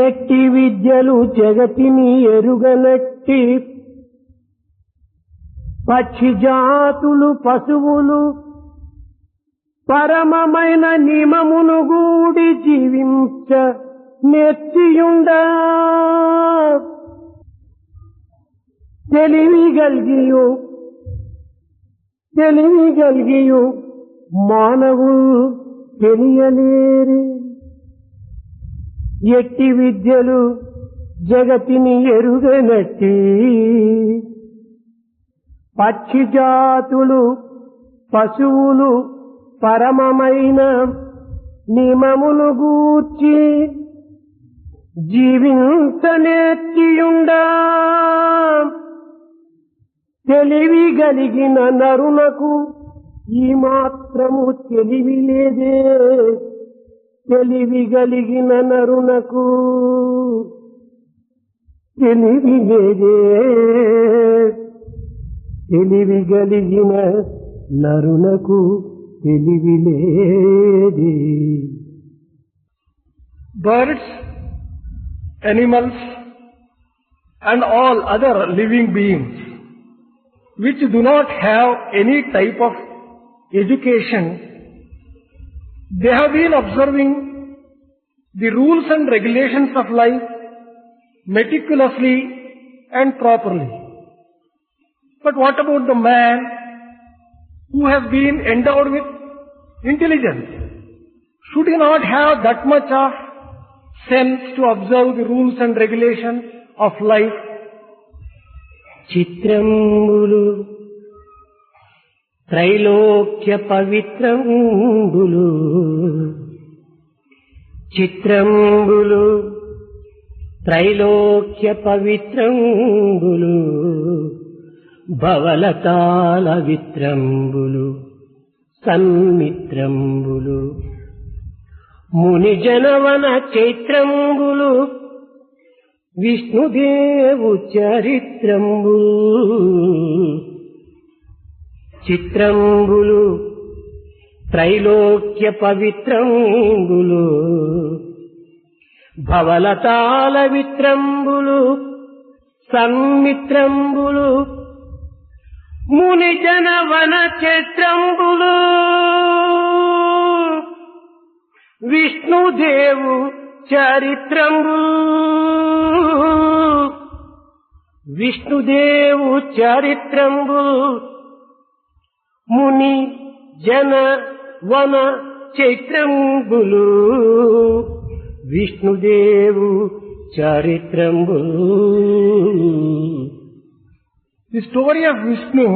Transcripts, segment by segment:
ఎట్టి విద్యలు జగతిని ఎరుగనట్టి పక్షి జాతులు పశువులు పరమమైన నియమమును గూడి జీవించ నేర్చియుండా తెలివిగల్గియు మానవులు తెలియలేరు. ఎట్టి విద్యలు జగతిని ఎరుగనట్టి పక్షి జాతులు పశువులు పరమమైన నియమమును గూర్చి జీవించనేర్చియుండా తెలివిగలిగిన నరునకు ఈ మాత్రము తెలివి లేదే. తెలివిగలిగిన నరునకు తెలివి లేదే. తెలివిగలిగిన నరునకు తెలివి లేదే. Birds, animals and all other living beings which do not have any type of education, they have been observing the rules and regulations of life meticulously and properly. But what about the man who has been endowed with intelligence? Should he not have that much of sense to observe the rules and regulations of life? చిత్రంబులు త్రైలోక్య పవిత్రంబులు చిత్రంబులు త్రైలోక్య పవిత్రంబులు భవలతాల విత్రంబులు సన్మిత్రంబులు మునిజనవన చైత్రంబులు విష్ణుదేవు చరిత్రంబు చిత్రంబులు త్రైలోక్య పవిత్రంబులు భవలతాల విత్రంబులు సన్మిత్రంబులు మునిజనవన చైత్రంబులు విష్ణుదేవు చరిత్రంబు విష్ణుదేవు చరిత్రంబు ముని జన వన చైత్రంబులు విష్ణుదేవు చరిత్రంబు. The story of Vishnu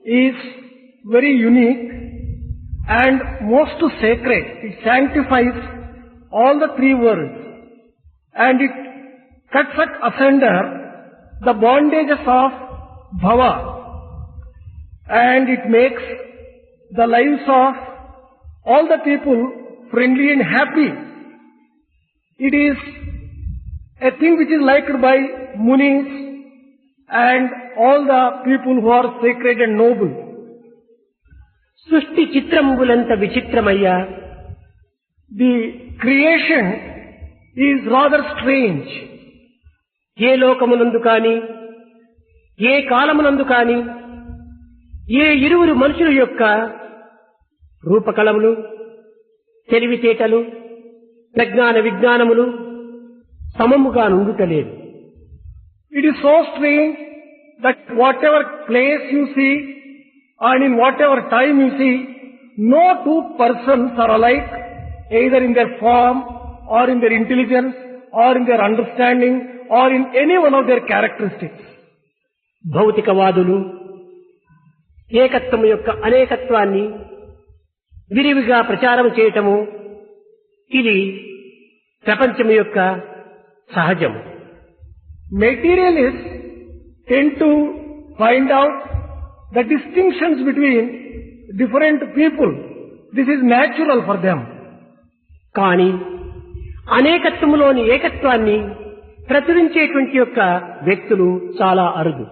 is very unique and most sacred. It sanctifies all the three worlds and it cuts asunder the bondages of bhava and it makes the lives of all the people friendly and happy. It is a thing which is liked by munis and all the people who are sacred and noble. సృష్టి చిత్రంబులంత విచిత్రమయ్యా. The creation is rather strange. ఏ లోకమునందు కాని ఏ కాలమునందు కాని ఏ ఇరువురు మనుషుల యొక్క రూపకళములు తెలివితేటలు ప్రజ్ఞాన విజ్ఞానములు సమముగా నుండుటలేదు. It is so strange that whatever place you see and in whatever time you see, no two persons are alike, either in their form or in their intelligence or in their understanding or in any one of their characteristics. భౌతికవాదులు ఏకత్వము యొక్క అనేకత్వాన్ని విరివిగా ప్రచారం చేయటము ఇది ప్రపంచము యొక్క సహజము. Materialists tend to find out the distinctions between different people. This is natural for them. కానీ అనేకత్వములోని ఏకత్వాన్ని ప్రచురించేటువంటి యొక్క వ్యక్తులు చాలా అరుదు.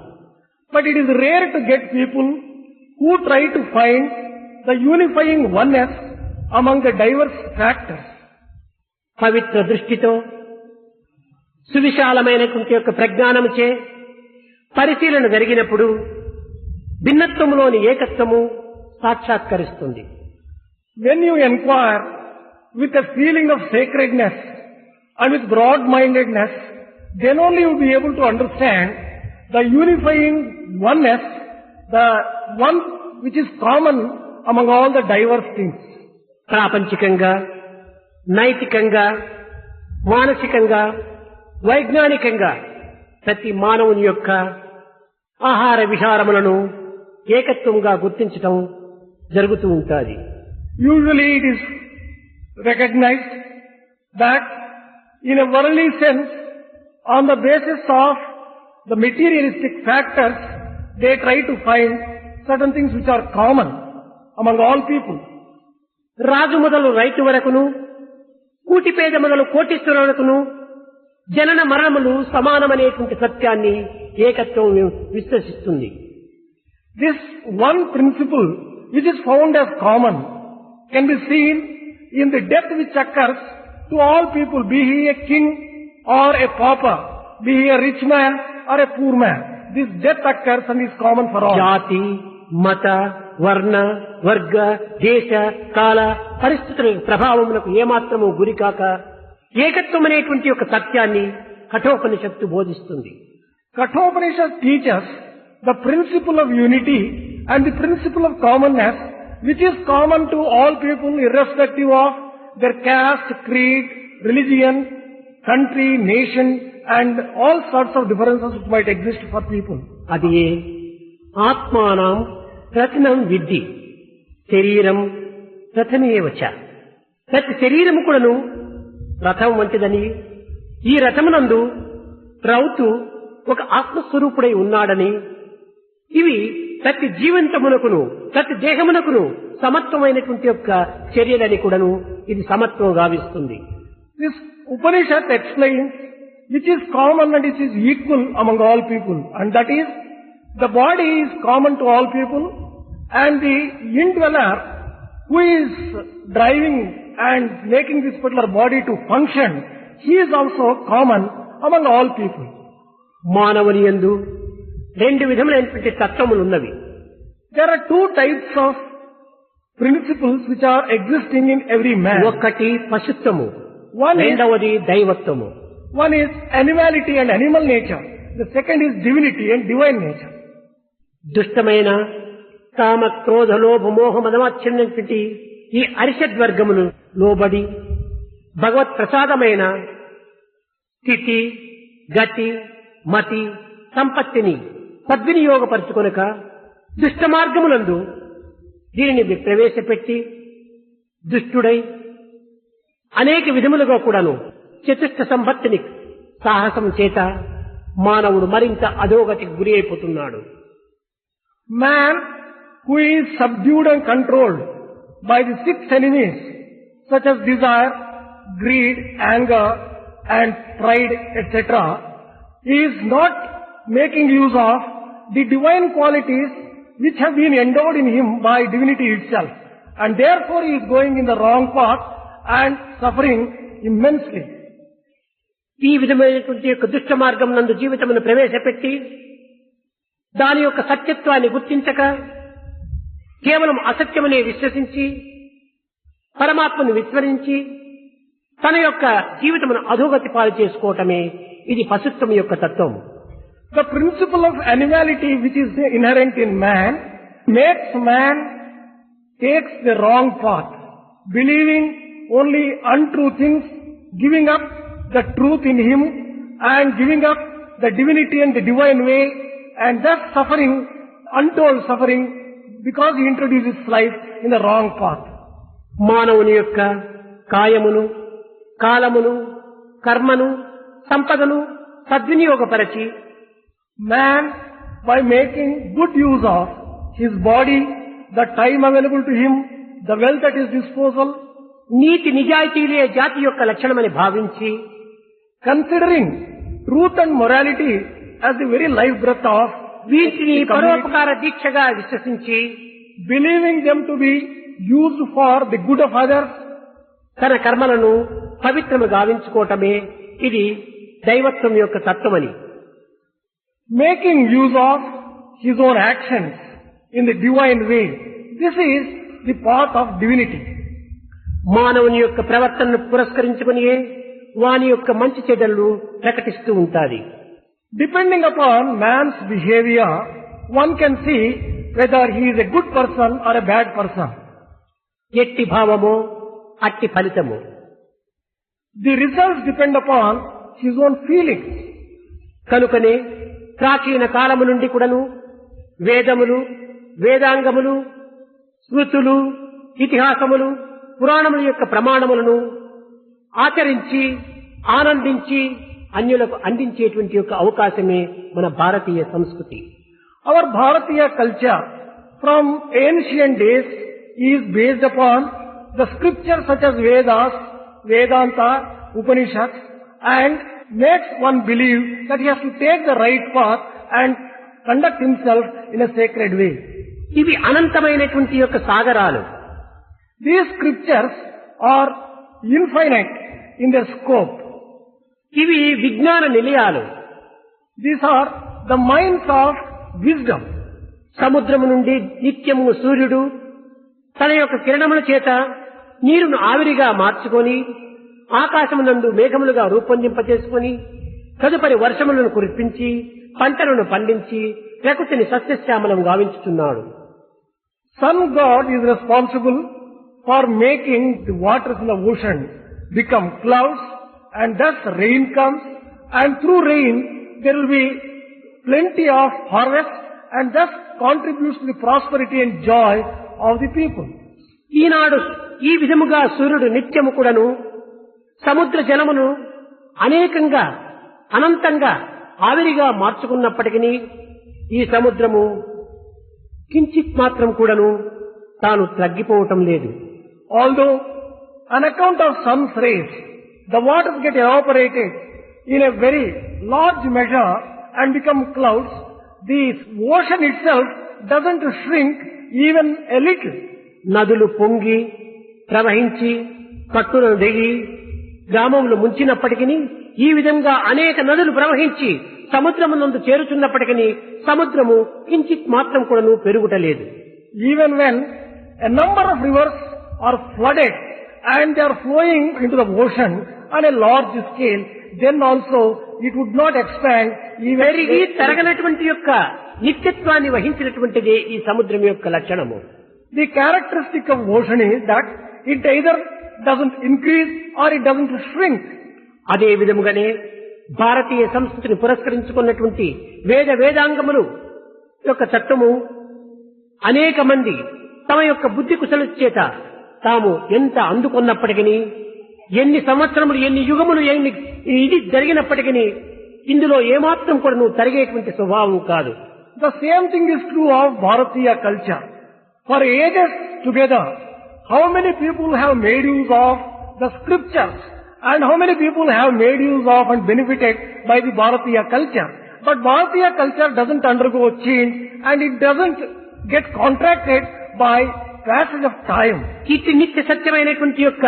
But it is rare to get people who try to find the unifying oneness among the diverse factors. పవిత్ర దృష్టితో సువిశాలమైనటువంటి యొక్క ప్రజ్ఞానముచే పరిశీలన జరిగినప్పుడు భిన్నత్వములోని ఏకత్వము సాక్షాత్కరిస్తుంది. When you inquire with a feeling of sacredness and with broad-mindedness, then only you will be able to understand the unifying oneness, the one which is common among all the diverse things. ప్రాపంచికంగా, నైతికంగా, మానసికంగా, వైజ్ఞానికంగా ప్రతి మానవుని యొక్క ఆహార విహారములను ఏకత్వంగా గుర్తించటం జరుగుతూ ఉంటుంది. Usually it is recognized that in a worldly sense, on the basis of the materialistic factors, they try to find certain things which are common among all people. రాజు మొదలు రైతు వరకును, కూటిపేద మొదలు కోటీశ్వరులకును జనన మరణములు సమానమనేటువంటి సత్యాన్ని ఏకత్వం విశ్వసిస్తుంది. This one principle which is found as common can be seen in the death which occurs to all people, be he a king or a pauper, be he a rich man or a poor man. This death occurs and is common for all. జాతి, మత, వర్ణ, వర్గ, దేశ, కాల పరిస్థితుల ప్రభావమునకు ఏమాత్రము గురికాక ఏకత్వం అనేటువంటి ఒక సత్యాన్ని కఠోపనిషత్తు బోధిస్తుంది. Kathopanishad teaches the principle of unity and the principle of commonness, which is common to all people irrespective of their caste, creed, religion, country, nation, and all sorts of differences which might exist for people. అది ఆత్మానం రత్నం విద్ధి, శరీరం రథమేవచ. ప్రతి శరీరము కూడాను రథం వంటిదని, ఈ రథమునందు రౌతు ఒక ఆత్మస్వరూపుడై ఉన్నాడని, ఇవి ప్రతి జీవంతమునకును ప్రతి దేహమునకును సమత్వమైనటువంటి యొక్క చర్యలని కూడాను ఇది సమత్వం గావిస్తుంది. This Upanishad explains which is common and which is equal among all people, and that is the body is common to all people, and the indweller who is driving and making this particular body to function, he is also common among all people. మానవుని యందు రెండు విధములైనటువంటి తత్వములు ఉన్నవి. There are two types of principles which are existing in every man. ఒకటి పశుత్వము, One is రెండవది దైవత్వము. animality and animal nature. The second is divinity and divine nature. దుష్టమైన కామ, క్రోధ, లోభ, మోహ, మదమాత్సర్యమైనటువంటి ఈ అరిషద్వర్గములు లోబడి భగవత్ ప్రసాదమైన స్థితి, గతి, మతి, సంపత్తిని సద్వినియోగపరచుకొనక దుష్ట మార్గములందు దీనిని ప్రవేశపెట్టి దుష్టుడై అనేక విధములుగా కూడాను చతుష్ట సంపత్తిని సాహసం చేత మానవుడు మరింత అధోగతికి గురి అయిపోతున్నాడు. Man who is subdued and controlled by the six enemies such as desire, greed, anger and pride, etc., is not making use of the divine qualities which have been endowed in him by divinity itself, and therefore he is going in the wrong path and suffering immensely. ఈ విధమైనటువంటి యొక్క దుష్ట మార్గం నందు జీవితమును ప్రవేశపెట్టి దాని యొక్క సత్యత్వాన్ని గుర్తించక కేవలం అసత్యమనే విశ్వసించి పరమాత్మను విస్మరించి తన యొక్క జీవితమును అధోగతి పాలు చేసుకోవటమే ఇది పశుత్వం యొక్క తత్వం. The principle of animality which is inherent in man makes man takes the wrong path, believing only untrue things, giving up the truth in him and giving up the divinity and the divine way, and thus suffering untold suffering because he introduces life in the wrong path. మానవుని యొక్క కాయమును, కాలమును, కర్మను, సంపదను సద్వినియోగపరచి Man, by making good use of his body, the time available to him, the wealth at his disposal, నీతి నిజాయితీలే జాతి యొక్క లక్షణమని భావించి considering truth and morality as the very life breath of వీటిని the community, పరోపకార దీక్షగా విశ్వసించి believing them to be used for the good of others, తన కర్మలను పవిత్రము గావించుకోవటమే ఇది దైవత్వం యొక్క తత్వమని. Making use of his own actions in the divine way. This is the path of divinity. మానవుని యొక్క ప్రవర్తనను పురస్కరించుకునియే వాని యొక్క మంచి చెడ్డలు ప్రకటిస్తూ ఉంటాది. Depending upon man's behavior, one can see whether he is a good person or a bad person. ఎట్టి భావమో అట్టి ఫలితము. The results depend upon his own feelings. కనుకనే ప్రాచీన కాలము నుండి కూడాను వేదములు, వేదాంగములు, స్మృతులు, ఇతిహాసములు, పురాణముల యొక్క ప్రమాణములను ఆచరించి ఆనందించి అన్యులకు అందించేటువంటి యొక్క అవకాశమే మన భారతీయ సంస్కృతి. Our Bharatiya culture from ancient days is based upon the scriptures such as Vedas, Vedanta, Upanishads, and makes one believe that he has to take the right path and conduct himself in a sacred way. ఇవి అనంతమైనటువంటి యొక్క సాగరాలు. These scriptures are infinite in their scope. ఇవి విజ్ఞాన నిలయాలు. These are the minds of wisdom. సముద్రము నుండి నిత్యము సూర్యుడు తన యొక్క కిరణముల చేత నీరును ఆవిరిగా మార్చుకొని ఆకాశమునందు మేఘములుగా రూపొందింపచేసుకొని తదుపరి వర్షములను కురిపించి పంటలను పండించి ప్రకృతిని సస్యశ్యామలం గావించుతున్నాడు. Sun God is responsible for making the waters in the ocean become clouds, and thus rain comes, and through rain there will be plenty of harvest, and thus contributes to the prosperity and joy of the people. ఈనాడు ఈ విధముగా సూర్యుడు నిత్యము కూడాను సముద్ర జలమును అనేకంగా అనంతంగా ఆవిరిగా మార్చుకున్నప్పటికీ ఈ సముద్రము కించిత్ మాత్రం కూడాను తాను తగ్గిపోవటం లేదు. Although on account of sun's rays, the waters get evaporated in a very large measure and become clouds, the ocean itself doesn't shrink even a little. నదులు పొంగి ప్రవహించి కట్టులను దిగి గ్రామంలో ముంచినప్పటికీ ఈ విధంగా అనేక నదులు ప్రవహించి సముద్రమునందు చేరుతున్నప్పటికీ సముద్రము కించిత్ మాత్రం కూడాను పెరుగుటలేదు. Even when a number of rivers are flooded and they are flowing into the ocean on a large scale, then also it would not expand even. పెరిగి తరగనటువంటి యొక్క నిత్యత్వాన్ని వహించినటువంటిదే ఈ సముద్రం యొక్క లక్షణము. The characteristic of ocean is that it either doesn't increase or it doesn't shrink. అదే విధముగానే భారతీయ సంస్కృతిని పురస్కరించుకున్నటువంటి వేదాంగములు యొక్క చట్టము అనేక మంది తమ యొక్క బుద్ధి కుశల చేత తాము ఎంత అందుకున్నప్పటికీ ఎన్ని సంవత్సరములు ఎన్ని యుగములు ఎన్ని ఇది జరిగినప్పటికీ ఇందులో ఏమాత్రం కూడా నువ్వు తరిగేటువంటి స్వభావం కాదు. The same thing is true of Bharatiya culture. For ages together, how many people have made use of the scriptures and how many people have made use of and benefited by the Bharatiya culture. But Bharatiya culture doesn't undergo change and it doesn't get contracted by passage of time. ఇట్టి నిత్య సత్యమైనటువంటి యొక్క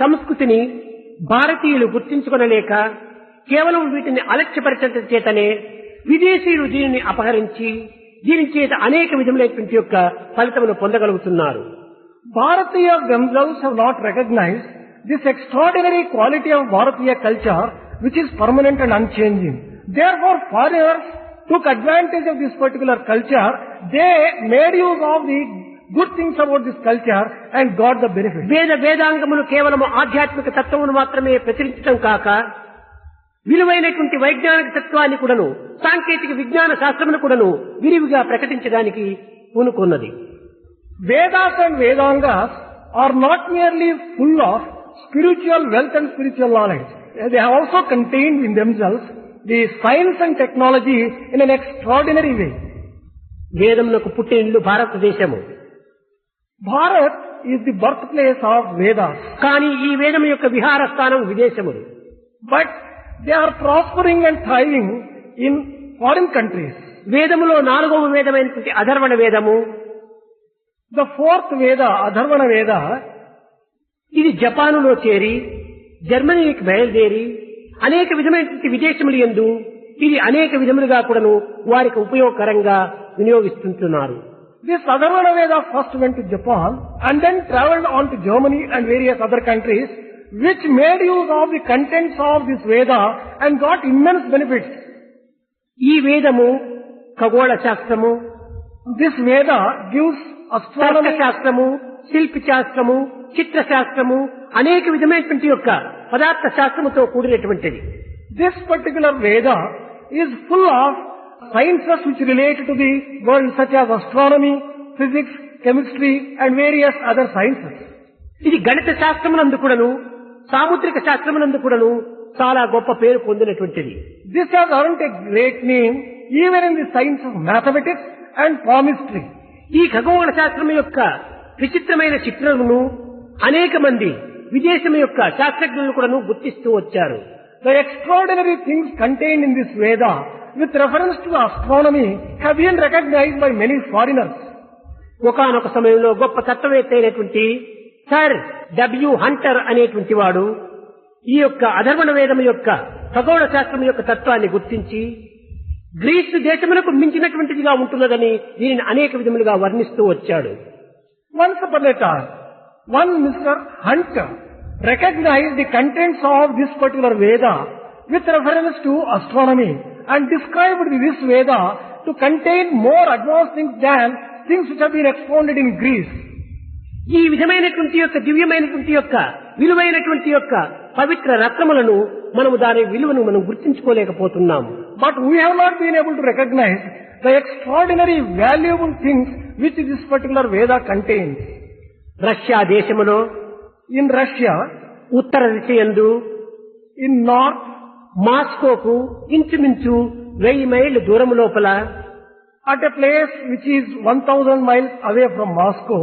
సంస్కృతిని భారతీయులు గుర్తించుకొనలేక కేవలం వీటిని అలక్ష్యపరచడం చేతనే విదేశీయులు దీనిని అపహరించి దీని చేత అనేక విధములైనటువంటి యొక్క ఫలితమును పొందగలుగుతున్నారు. Bharatiyas themselves have not recognized this extraordinary quality of Bharatiya culture which is permanent and unchanging. Therefore foreigners took advantage of this particular culture. They made use of the good things about this culture and got the benefit. వేదాంగములు కేవలం ఆధ్యాత్మిక తత్వమును మాత్రమే ప్రచురించడం కాక విలువైనటువంటి వైజ్ఞానిక తత్వాన్ని కూడాను సాంకేతిక విజ్ఞాన శాస్త్రమును కూడాను విరివిగా ప్రకటించడానికి పూనుకున్నది. Vedas and Vedangas are not merely full of spiritual wealth and spiritual knowledge. They have also contained in themselves the science and technology in an extraordinary way. వేదమునకు పుట్టినిల్లు భారతదేశము. Bharat is the birthplace of Vedas. కానీ ఈ వేదము యొక్క విహార స్థానం విదేశములు. But they are prospering and thriving in foreign countries. వేదములో 4వ వేదమైనటువంటి అధర్వణ వేదము, The 4th Veda, Adharvana Veda, ఇది జపానులో చేరి జర్మనీకి బయలుదేరి అనేక విధమైనటువంటి విదేశములు యందు ఇది అనేక విధములుగా కూడాను వారికి ఉపయోగకరంగా వినియోగిస్తుంటున్నారు. This Atharvana Veda first went to Japan and then travelled on to Germany and various other countries which made use of the contents of this Veda and got immense benefits. ఈ వేదము ఖగోళ శాస్త్రము, This Veda gives astronomy, శాస్త్రము, శిల్పి శాస్త్రము, చిత్ర శాస్త్రము, అనేక విధమైనటువంటి యొక్క పదార్థ శాస్త్రముతో కూడినటువంటిది. This particular Veda is full of sciences which relate to the world such as astronomy, physics, chemistry and various other sciences. ఇది గణిత శాస్త్రమునందు కూడాను, సాముద్రిక శాస్త్రమునందు కూడాను చాలా గొప్ప పేరు పొందినటువంటిది. This has earned a great name even in the science of mathematics and palmistry. ఈ ఖగోళ శాస్త్రం యొక్క విచిత్రమైన చిత్రమును అనేక మంది విదేశం యొక్క శాస్త్రజ్ఞులు కూడాను గుర్తిస్తూ వచ్చారు. The extraordinary things contained in this Veda with reference to astronomy have been recognized by many foreigners. ఒకానొక సమయంలో గొప్ప తత్వవేత్త అయినటువంటి సర్ డబ్ల్యూ హంటర్ అనేటువంటి వాడు ఈ యొక్క అధర్వణ వేదం యొక్క ఖగోళ శాస్త్రం యొక్క తత్వాన్ని గుర్తించి గ్రీసు దేశములకు మించినటువంటిదిగా ఉంటున్నదని దీనిని అనేక విధములుగా వర్ణిస్తూ వచ్చాడు. Once upon a time, one Mr. Hunter recognized the contents of this particular Veda with reference to astronomy and described this Veda to contain more advanced things than things which have been expounded in Greece. ఈ విధమైనటువంటి యొక్క దివ్యమైనటువంటి యొక్క విలువైనటువంటి యొక్క పవిత్ర రత్నములను మనము దాని విలువను మనం గుర్తించుకోలేకపోతున్నాము. But we have not been able to recognize the extraordinary valuable things which this particular Veda contains. Russia దేశములో In Russia, ఉత్తర దిశయందు in north, మాస్కోకు ఇంచుమించు 1000 మైళ్ళు దూరం లోపల at a place which is 1000 miles away from Moscow,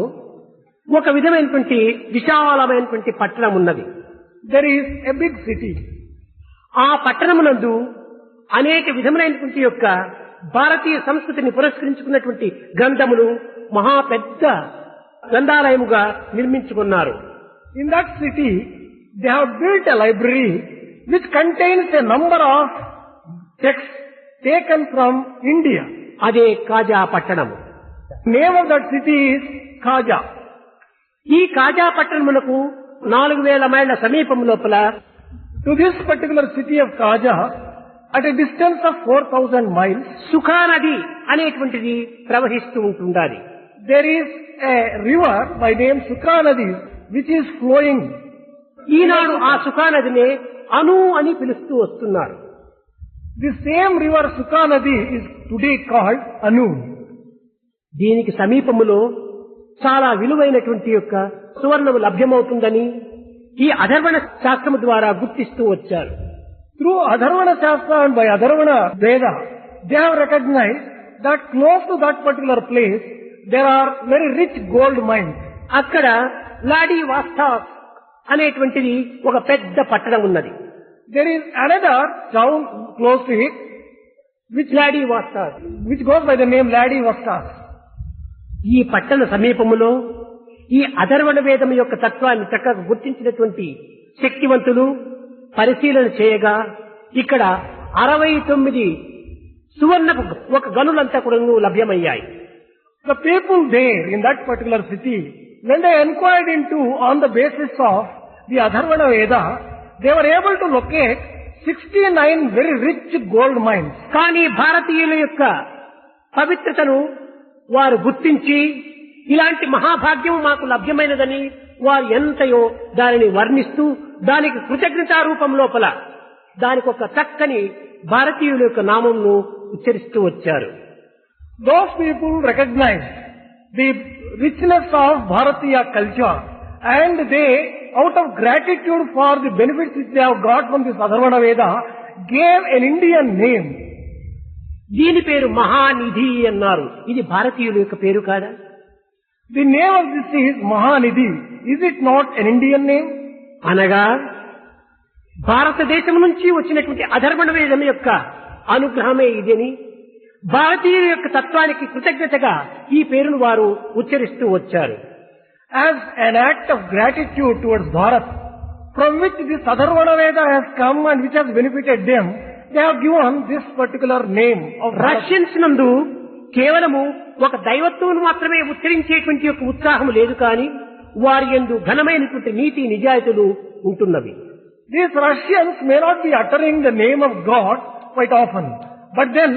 ఒక విధమైనటువంటి విశాలమైనటువంటి పట్టణం ఉన్నది. there is a big city. ఆ పట్టణమునందు అనేక విధములైనటువంటి యొక్క భారతీయ సంస్కృతిని పురస్కరించుకున్నటువంటి గ్రంథములు మహా పెద్ద గ్రంథాలయముగా నిర్మించుకున్నారు. In that city, they have built a library which contains a number of texts taken from India. అదే కాజా పట్టణము. Name of that city is Kaja. ఈ కాజా పట్టణమునకు 4000 మైళ్ళ సమీపం లోపల To this particular city of Kaja, at a distance of 4000 miles, సుఖా నది అనేటువంటిది ప్రవహిస్తూ ఉంటుండాలి. there is a river by name Sukha Nadi which is flowing. ఈనాడు ఆ సుఖా నదినే అను అని పిలుస్తూ వస్తున్నారు. The same river Sukha Nadi is today called Anu. దీనికి సమీపములో చాలా విలువైనటువంటి యొక్క సువర్ణము లభ్యమవుతుందని ఈ అధర్వణ శాస్త్రము ద్వారా గుర్తిస్తూ వచ్చారు. Through Atharvana Shastra and by Atharvana Veda, they have recognized that close to that particular place, there are very rich gold mines. అక్కడ లాడీ వాస్తా అనేటువంటిది ఒక పెద్ద పట్టణం ఉన్నది. There is another town close to it, లాడీ వాస్తా which goes by the name Vladivostok. ఈ పట్టణ సమీపములో ఈ అధర్వణ వేదం యొక్క తత్వాన్ని చక్కగా గుర్తించినటువంటి శక్తివంతులు పరిశీలన చేయగా ఇక్కడ 69 సువర్ణ ఒక గనులంతా కూడా లభ్యమయ్యాయి. The people there in that particular city, when they inquired into on the basis of the Atharvana Veda, they were able to locate 69 very rich gold mines. కానీ భారతీయుల యొక్క పవిత్రతను వారు గుర్తించి ఇలాంటి మహాభాగ్యం మాకు లభ్యమైనదని వారు ఎంతయో దానిని వర్ణిస్తూ దానికి కృతజ్ఞతా రూపం లోపల దానికి ఒక చక్కని భారతీయుల యొక్క నామంను ఉచ్చరిస్తూ వచ్చారు. Those people recognized the richness of Bharatiya culture and they, out of gratitude for the benefits which they have got from this Atharvana Veda, gave an Indian name. దీని పేరు మహానిధి అన్నారు. ఇది భారతీయుల యొక్క పేరు కాదా? The name of this is Mahanidhi. Is it not an Indian name? అనగా భారతదేశం నుంచి వచ్చినటువంటి అధర్వణ వేదం యొక్క అనుగ్రహమే ఇదని భారతీయుల యొక్క తత్వానికి కృతజ్ఞతగా ఈ పేరును వారు ఉచ్చరిస్తూ వచ్చారు. As an act of gratitude towards Bharat from which this Atharvana Veda has come and which has benefited them, they have given this particular name of Russians నందు కేవలము ఒక దైవత్వం మాత్రమే ఉచ్చరించేటువంటి యొక్క ఉత్సాహం లేదు కానీ వారి యందు ఘనమైనటువంటి నీతి నిజాయితీలు ఉంటున్నవి. These Russians may not be uttering the name of God quite often, but then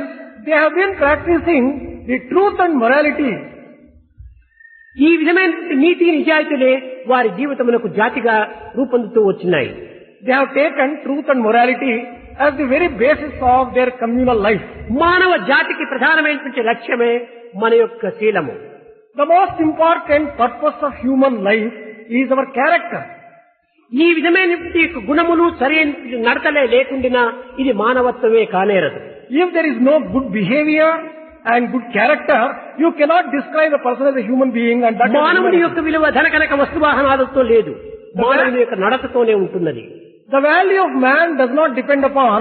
they have been practicing the truth and morality. ఈ విధమైన నీతి నిజాయితీలే వారి జీవితమునకు జాతిగా రూపొందుతూ వచ్చినాయి. They have taken truth and morality as the very basis of their communal life. మానవ జాతికి ప్రధానమైనటువంటి లక్ష్యమే మన యొక్క శీలము. The most important purpose of human life is our character. ఈ విధమైనటువంటి గుణములు సరైన నడతలే లేకుండా ఇది మానవత్వమే కానేరదు. If there is no good behavior and good character, you cannot describe a person as a human being, and that మానవుని యొక్క విలువ ధనకనక వస్తువాహనాలతో లేదు, మానవుని యొక్క నడతతోనే ఉంటున్నది. The value of man does not depend upon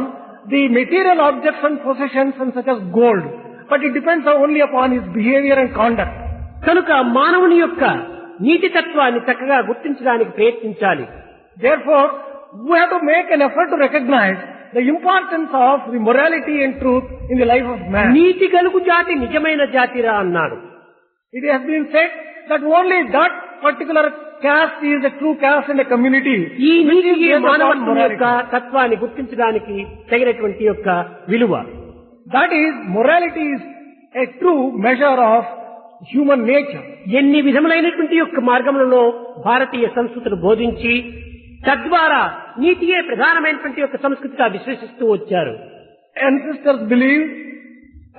the material objects and possessions and such as gold, but it depends only upon his behavior and conduct. కనుక మానవుని యొక్క నీతి తత్వాన్ని చక్కగా గుర్తించడానికి ప్రయత్నించాలి. Therefore, we have to make an effort to recognize the importance of the morality and truth in the life of man. నీతి గలుగు జాతి నిజమైన జాతిరా అన్నాడు. It has been said that only that particular caste is a true caste in a community. ఈ which is నీతికి based upon మానవత్వం యొక్క morality. తత్వాన్ని గుర్తించడానికి తగినటువంటి యొక్క విలువ. That is, morality is a true measure of human nature. ఎన్ని విధములైనటువంటి యొక్క మార్గములలో భారతీయ సంస్కృతిని బోధించి తద్వారా నీతియే ప్రధానమైనటువంటి యొక్క సంస్కృతిగా విశ్వసిస్తూ వచ్చారు. Ancestors believe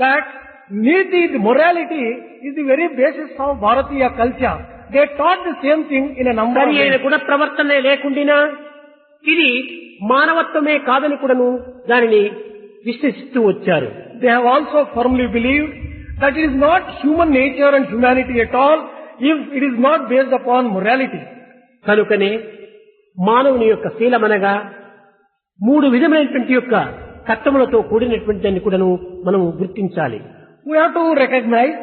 that Niti, the morality, is the very basis of Bharatiya culture. They taught the same thing in a number of సరి అయిన ways. గుణ ప్రవర్తనే లేకుండా ఇది మానవత్వమే కాదని కూడాను దానిని విశ్వసిస్తూ వచ్చారు. They have also firmly believed that it is not human nature and humanity at all if it is not based upon morality. కనుకనే మానవుని యొక్క శీలమనగా మూడు విధమైనటువంటి యొక్క తత్వములతో కూడినటువంటి దాన్ని కూడాను మనం గుర్తించాలి. We have to recognize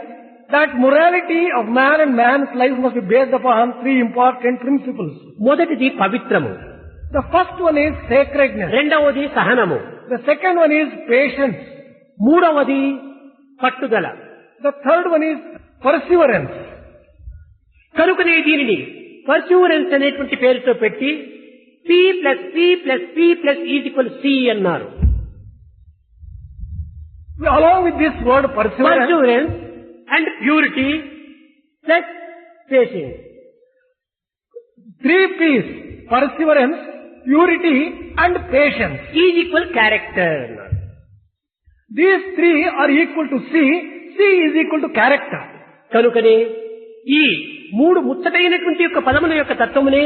that morality of man and man's life must be based upon three important principles. మొదటిది పవిత్రము, The first one is sacredness. రెండవది సహనము, The second one is patience. మూడవది పట్టుదల. The third one is perseverance. కనుకనే దీనిని పర్సూరెన్స్ అనేటువంటి పేరుతో పెట్టి P+P+P+P+C అన్నారు. Along with this word perseverance, పర్సూరెన్స్ and purity plus patience. 3 P's: perseverance, purity and patience. Is equal character అన్నారు. These three are equal to C. C is equal to character. కనుకనే ఈ మూడు ముచ్చటైనటువంటి యొక్క పదముల యొక్క తత్వమునే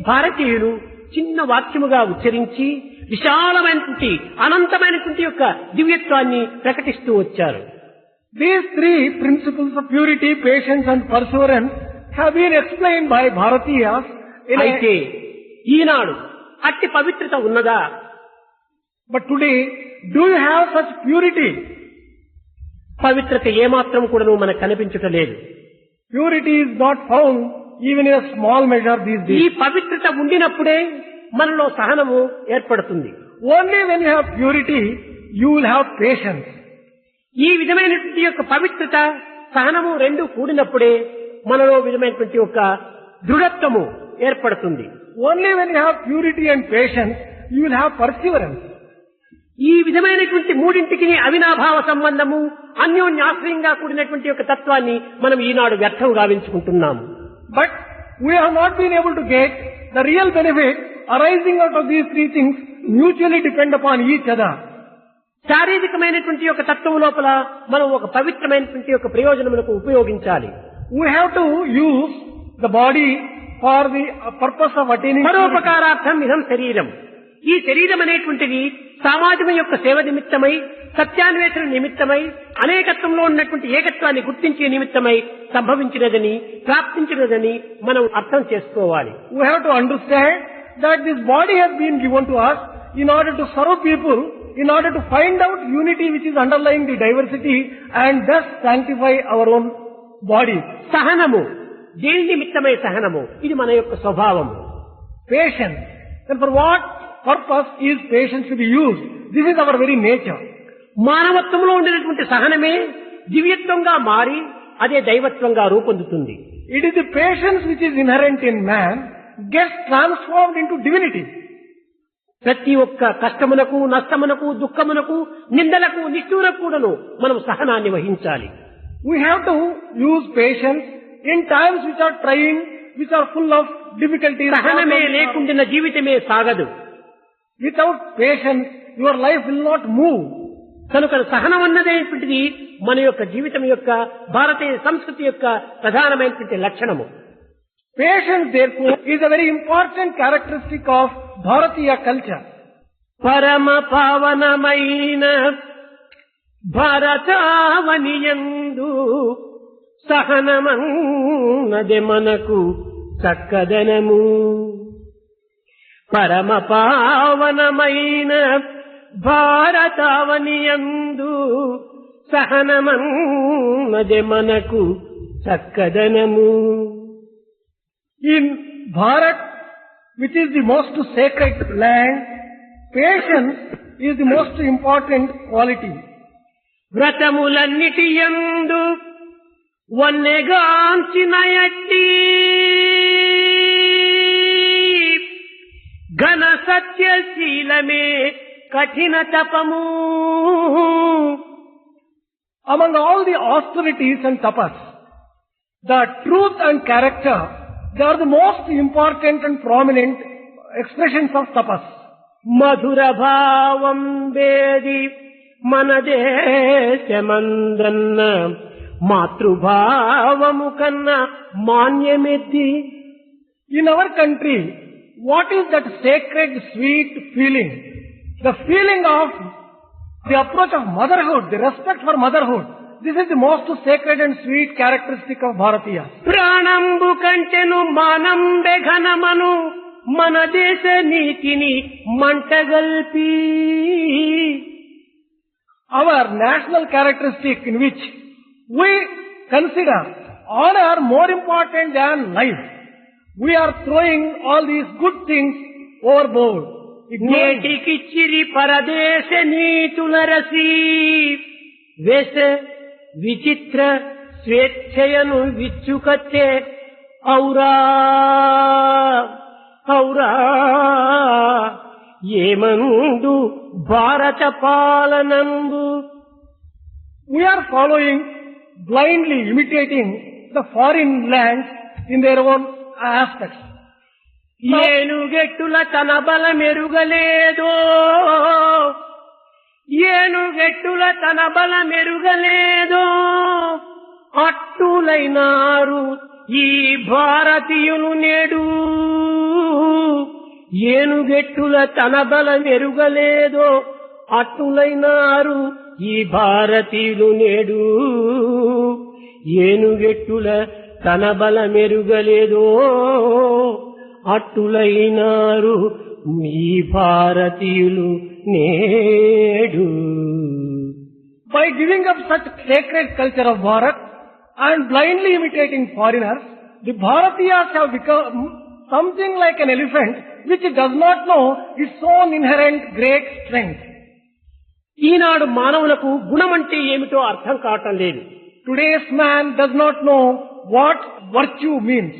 భారతీయులు చిన్న వాక్యముగా ఉచ్చరించి విశాలమైనటువంటి అనంతమైనటువంటి యొక్క దివ్యత్వాన్ని ప్రకటిస్తూ వచ్చారు. These three principles of purity, patience and perseverance have been explained by Bharatiyas in అయితే ఈనాడు అట్టి పవిత్రత ఉన్నదా? But today, do you have such purity? పవిత్రత ఏమాత్రం కూడాను మనకు కనిపించటం లేదు. Purity is not found even in a small measure these ఈ days. పవిత్రత ఉండినప్పుడే మనలో సహనము ఏర్పడుతుంది. Only when you have purity, you will have patience. ఈ విధమైనటువంటి యొక్క పవిత్రత సహనము రెండు కూడినప్పుడే మనలో విధమైనటువంటి యొక్క దృఢత్వము ఏర్పడుతుంది. Only when you have purity and patience, you will have perseverance. ఈ విధమైనటువంటి మూడింటికి అవినాభావ సంబంధము అన్యోన్యాశ్రయంగా కూడినటువంటి యొక్క తత్వాన్ని మనం ఈనాడు వ్యర్థం గావించుకుంటున్నాము. But we have not been able to get the real benefit arising out of these three things mutually depend upon each other. శారీరకమైనటువంటి యొక్క తత్వం లోపల మనం ఒక పవిత్రమైనటువంటి యొక్క ప్రయోజనములకు ఉపయోగించాలి. We have to use the body for the purpose of attaining purity. పరోపకారార్థం ఇదం శరీరం. ఈ శరీరం అనేటువంటిది సమాజం యొక్క సేవ నిమిత్తమై, సత్యాన్వేషణ నిమిత్తమై, అనేకత్వంలో ఉన్నటువంటి ఏకత్వాన్ని గుర్తించే నిమిత్తమై సంభవించినదని, ప్రాప్తించినదని మనం అర్థం చేసుకోవాలి. We have to understand that this body has been given to us in order to serve people, in order to find out unity which is underlying the diversity and thus sanctify our own body. సహనము దేని నిమిత్తమై సహనము? ఇది మన యొక్క స్వభావము. Patience. then for what purpose is patience to be used? This is our very nature. మానవత్వంలో ఉండేటువంటి సహనమే దివ్యత్వంగా మారి అదే దైవత్వంగా రూపొందుతుంది. It is the patience which is inherent in man gets transformed into divinity. ప్రతి ఒక్క కష్టమునకు, నష్టమునకు, దుఃఖమునకు, నిందలకు, నిష్ఠూరకు కూడాను మనం సహనాన్ని వహించాలి. We have to use patience in times which are trying, which are full of difficulties. సహనమే లేకుండా జీవితమే సాగదు. Without patience, your life will not move. కనుక సహనం అన్నదేటువంటిది మన యొక్క జీవితం యొక్క భారతీయ సంస్కృతి యొక్క ప్రధానమైనటువంటి లక్షణము. Patience, therefore, is a very important characteristic of Bharatiya culture. పరమ పావనమైన భారతావనియందు సహనమన్నదే మనకు చక్కదనము. పరమ పావనమైన భారతావనియందు సహనమన్నదే మనకు చక్కదనము. In Bharat, which is the most sacred land, patience is the most important quality. వ్రతములన్నిటి యందు వన్నెగాంచిన ఎట్టి ఘన సత్యశీలమే కఠిన తపము. Among all the austerities and tapas, the truth and character, they are the most important and prominent expressions of tapas. మధుర భావం వేది మన దేశమందన్న మాతృభావము కన్నా మాన్యమెద్ది. In our country, what is that sacred, sweet feeling? The feeling of the approach of motherhood, the respect for motherhood. This is the most sacred and sweet characteristic of Bharatiya. ప్రాణంబు కంటెను మానంబె ఘనమను మన దేశ నీతిని మంటగల్పి. Our national characteristic in which we consider honor more important than life. We are throwing all these good things overboard. నేటికిచ్చిరి పరదేశ నీతుల రసి వేష విచిత్ర స్వేచ్ఛయను విచ్చుకచ్చే ఔరా ఔరా ఏమందు భారత పాలనందు. We are following, blindly imitating the foreign lands in their own aspects. ఏనుగెట్టుల తన బల మెరుగలేదో, ఏనుగెట్టుల తన బల మెరుగలేదో అట్టులైనారు ఈ భారతీయులు నేడు. ఏనుగెట్టుల తన బల మెరుగలేదో అట్టులైనారు ఈ భారతీయులు నేడు. ఏనుగెట్టుల తన బల మెరుగలేదో అట్టులైనారు ఈ భారతీయులు నేడు. By giving up such sacred culture of Bharat and blindly imitating foreigners, the Bharatiyas have become something like an elephant which does not know its own inherent great strength. ఈనాడు మానవులకు గుణమంటే ఏమిటో అర్థం కావటం లేదు. Today's man does not know what virtue means.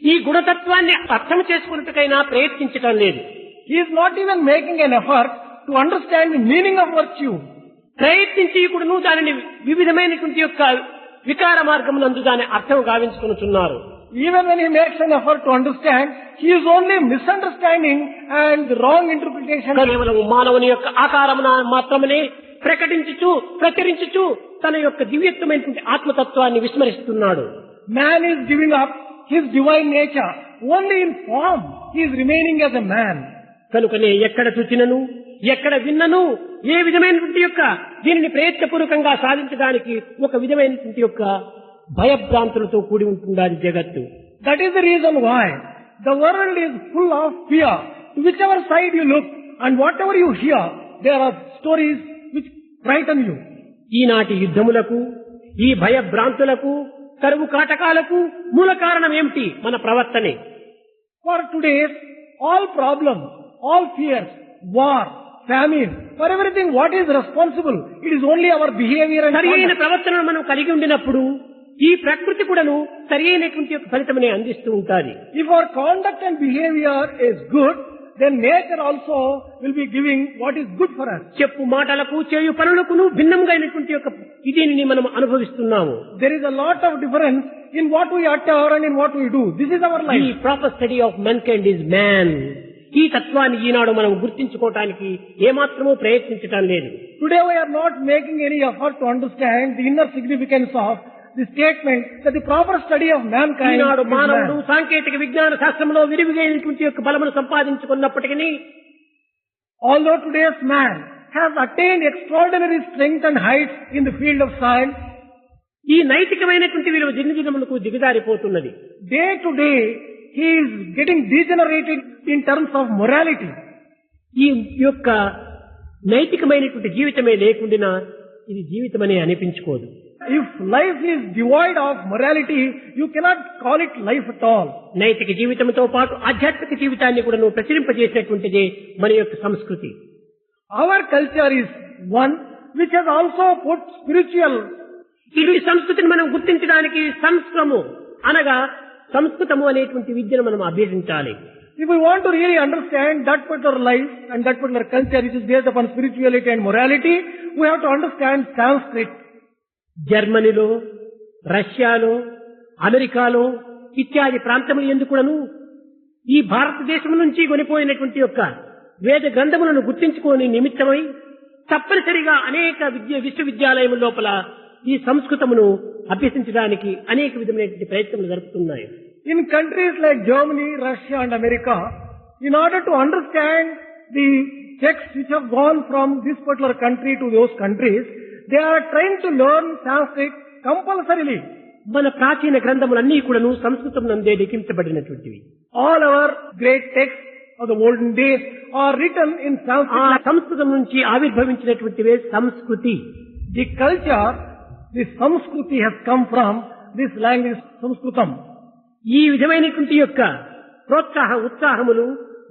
ఈ గుణతత్వాన్ని అర్థం చేసుకున్నట్టుకైనా ప్రయత్నించటం లేదు. He is not even making an effort to understand the meaning of virtue. ప్రయత్నించి కూడాను దానిని వివిధమైనటువంటి యొక్క వికార మార్గమునందు దాని అర్థం గావించుకున్నారు. Even when he makes an effort to understand, he is only misunderstanding and wrong interpretation. కేవలం మానవుని యొక్క ఆకారమున మాత్రమే ప్రకటించుచు ప్రచురించుచు తన యొక్క దివ్యత్వమైనటువంటి ఆత్మతత్వాన్ని విస్మరిస్తున్నాడు. Man is giving up his divine nature only in form. He is remaining as a man. కనుకనే ఎక్కడ చూచినను ఎక్కడ విన్నను ఏ విధమైనటువంటి యొక్క దీనిని ప్రయత్నపూర్వకంగా సాధించడానికి ఒక విధమైనటువంటి యొక్క భయభ్రాంతులతో కూడి ఉంటుండాలి జగత్తు. That is the reason why the world is full of fear. To whichever side you look and whatever you hear, there are stories which frighten you. ఈనాటి యుద్ధములకు ఈ భయభ్రాంతులకు కరువు కాటకాలకు మూల కారణం ఏమిటి? మన ప్రవర్తనే. For today's all problems, all fears, war, famine, for everything what is responsible? It is only our behavior and సరి అయిన conduct. ప్రవర్తనను మనం కలిగి ఉండినప్పుడు ఈ ప్రకృతి కూడాను సరి అయినటువంటి యొక్క ఫలితమనే అందిస్తూ ఉంటుంది. If our conduct and behavior is good, then nature also will be giving what is good for us. చెప్పు మాటలకు చేయు పనులకును భిన్నంగా అయినటువంటి యొక్క ఇదేని మనం అనుభవిస్తున్నాము. There is a lot of difference in what we utter and in what we do. This is our ఈ life. Proper study of mankind is man. ఈ తత్వాన్ని ఈనాడు మనం గుర్తించుకోవటానికి ఏమాత్రమూ ప్రయత్నించటం లేదు. Today we are not making any effort to understand the inner significance of the statement that the proper study of mankind Eenadu is మానవుడు man. సాంకేతిక విజ్ఞాన శాస్త్రంలో విరివిగైనటువంటి యొక్క బలమును సంపాదించుకున్నప్పటికీ Although today's man has attained extraordinary strength and heights in the field of science, ఈ నైతికమైనటువంటి విలువ దినదినములకు దిగజారిపోతున్నది. day to day he is getting degenerated in terms of morality. ఈ యొక్క నైతికమైనటువంటి జీవితమే లేకుండా ఇది జీవితమనే అనిపించుకోదు. If life is devoid of morality, you cannot call it life at all. నైతిక జీవితంతో పాటు ఆధ్యాత్మిక జీవితాన్ని కూడా నువ్వు ప్రచురింపజేసినటువంటిదే మన యొక్క సంస్కృతి. Our culture is one which has also put spiritual. ఈ సంస్కృతిని మనం గుర్తించడానికి సంస్కృతము అనగా సంస్కృతము అనేటువంటి విద్యను మనం అభ్యసించాలి. If we want to really understand that particular life and that particular culture which is based upon spirituality and morality, we have to understand Sanskrit. జర్మనీలో, రష్యాలో, అమెరికాలో ఇత్యాది ప్రాంతముల యందు కూడాను ఈ భారతదేశం నుంచి కొనిపోయినటువంటి యొక్క వేద గ్రంథములను గుర్తించుకోని నిమిత్తమై తప్పనిసరిగా అనేక విశ్వవిద్యాలయముల లోపల ఈ సంస్కృతమును అభ్యసించడానికి అనేక విధమైనటువంటి ప్రయత్నములు జరుపుతున్నాయి. In countries like Germany, Russia and America, in order to understand the texts which have gone from this particular country to those countries, they are trying to learn Sanskrit compulsorily. మన ప్రాచీన గ్రంథములన్నీ కూడాను సంస్కృతం నందే లిఖించబడినటువంటివి. All our great texts of the olden days are written in ఆ Sanskrit. సంస్కృతం నుంచి ఆవిర్భవించినటువంటివే సంస్కృతి. The culture, the Samskruti has come from this language Sanskritam. ఈ విధమైనటువంటి యొక్క ప్రోత్సాహ ఉత్సాహములు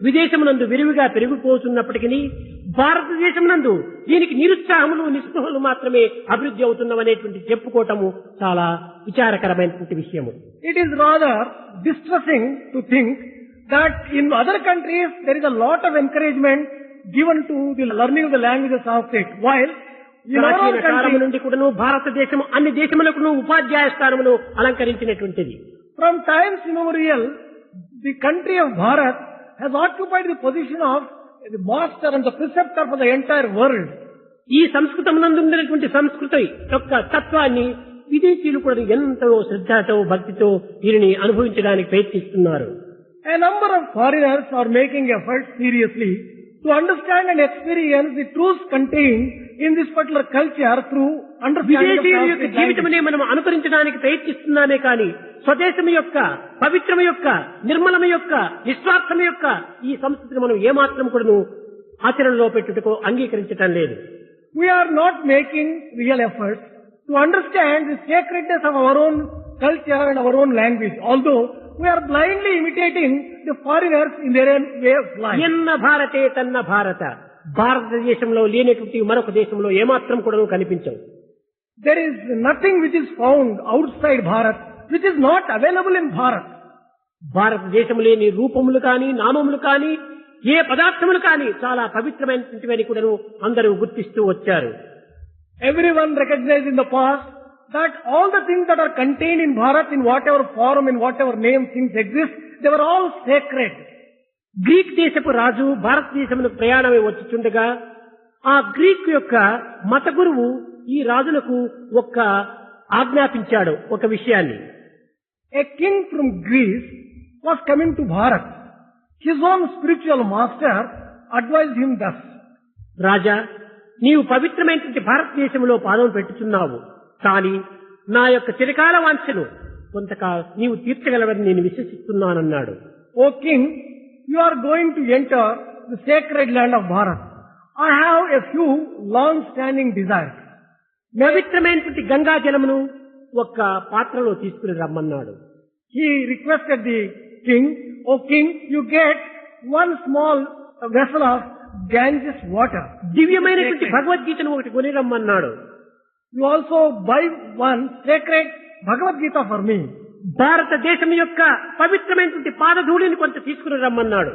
విదేశమునందు విరివిగా పెరిగిపోతున్నప్పటికీ భారతదేశమునందు దీనికి నిరుత్సాహములు నిస్పృహలు మాత్రమే అభివృద్ధి అవుతున్నవనేటువంటి చెప్పుకోవటము చాలా విచారకరమైనటువంటి విషయము. It is rather distressing to think that in other countries there is a lot of encouragement given to the learning of the language of Sanskrit, while in our ప్రాచీన కాలము country, నుండి కూడాను భారతదేశం అన్ని దేశములకు ఉపాధ్యాయ స్థానమును అలంకరించినటువంటిది. from times immemorial, the country of Bharat has occupied the position of the master and the preceptor for the entire world. ఈ సంస్కృతమునందు ఉన్నటువంటి సంస్కృతి యొక్క తత్వాన్ని విదేశీయులు కూడా ఎంతో శ్రద్ధతో భక్తితో దీనిని అనుభవించడానికి ప్రయత్నిస్తున్నారు. A number of foreigners are making efforts seriously to understand and experience the truths contained in this particular culture through understanding of విదేశీయుల యొక్క Sanskrit language. జీవితమునే మనం అనుకరించడానికి ప్రయత్నిస్తున్నామే కానీ స్వదేశం యొక్క పవిత్రము యొక్క నిర్మలము యొక్క నిస్వార్థము యొక్క ఈ సంస్కృతిని మనం ఏమాత్రం కూడాను ఆచరణలో పెట్టుటకు అంగీకరించటం లేదు. We are not making real efforts to understand the sacredness of our own culture and our own language, although we are blindly imitating the foreigners in their own way of life. ఎన్న భారతే తన్న భారత, భారతదేశంలో లేనటువంటి మరొక దేశంలో ఏమాత్రం కూడా కనిపించవు. There is nothing which is found outside Bharat which is not available in Bharat. భారతదేశం లేని రూపములు కానీ నామములు కానీ ఏ పదార్థములు కానీ చాలా పవిత్రమైనటువంటివని కూడా అందరూ గుర్తిస్తూ వచ్చారు. Everyone recognized in the past that all the things that are contained in Bharat, in whatever form, in whatever name things exist, they were all sacred. Greek దేశపు రాజు భారతదేశమునకు ప్రయాణమై వచ్చుచుండగా ఆ గ్రీక్ యొక్క మత గురువు ఈ రాజులకు ఒక్క ఆజ్ఞాపించాడు ఒక విషయాన్ని. A king from Greece was coming to Bharat. His own spiritual master advised him thus. రాజా, నీవు పవిత్రమైనటువంటి భారతదేశంలో పాదం పెట్టుచున్నావు, కానీ నా యొక్క చిరకాల వాంఛను కొంతకాలం నీవు తీర్చగలవని నేను విశ్వసిస్తున్నానన్నాడు. O king, you are going to enter the sacred land of Bharat. I have a few long-standing desires. పవిత్రమైనటువంటి గంగా జలమును ఒక్క పాత్రలో తీసుకుని రమ్మన్నాడు. He requested the king, O king, you get one small vessel of Ganges water. దివ్యమైనటువంటి భగవద్గీతను ఒకటి కొనిరమ్మన్నాడు. You also buy one sacred Bhagavad Gita for me. భారతదేశం యొక్క పవిత్రమైనటువంటి పాదధూళిని కొంత తీసుకుని రమ్మన్నాడు.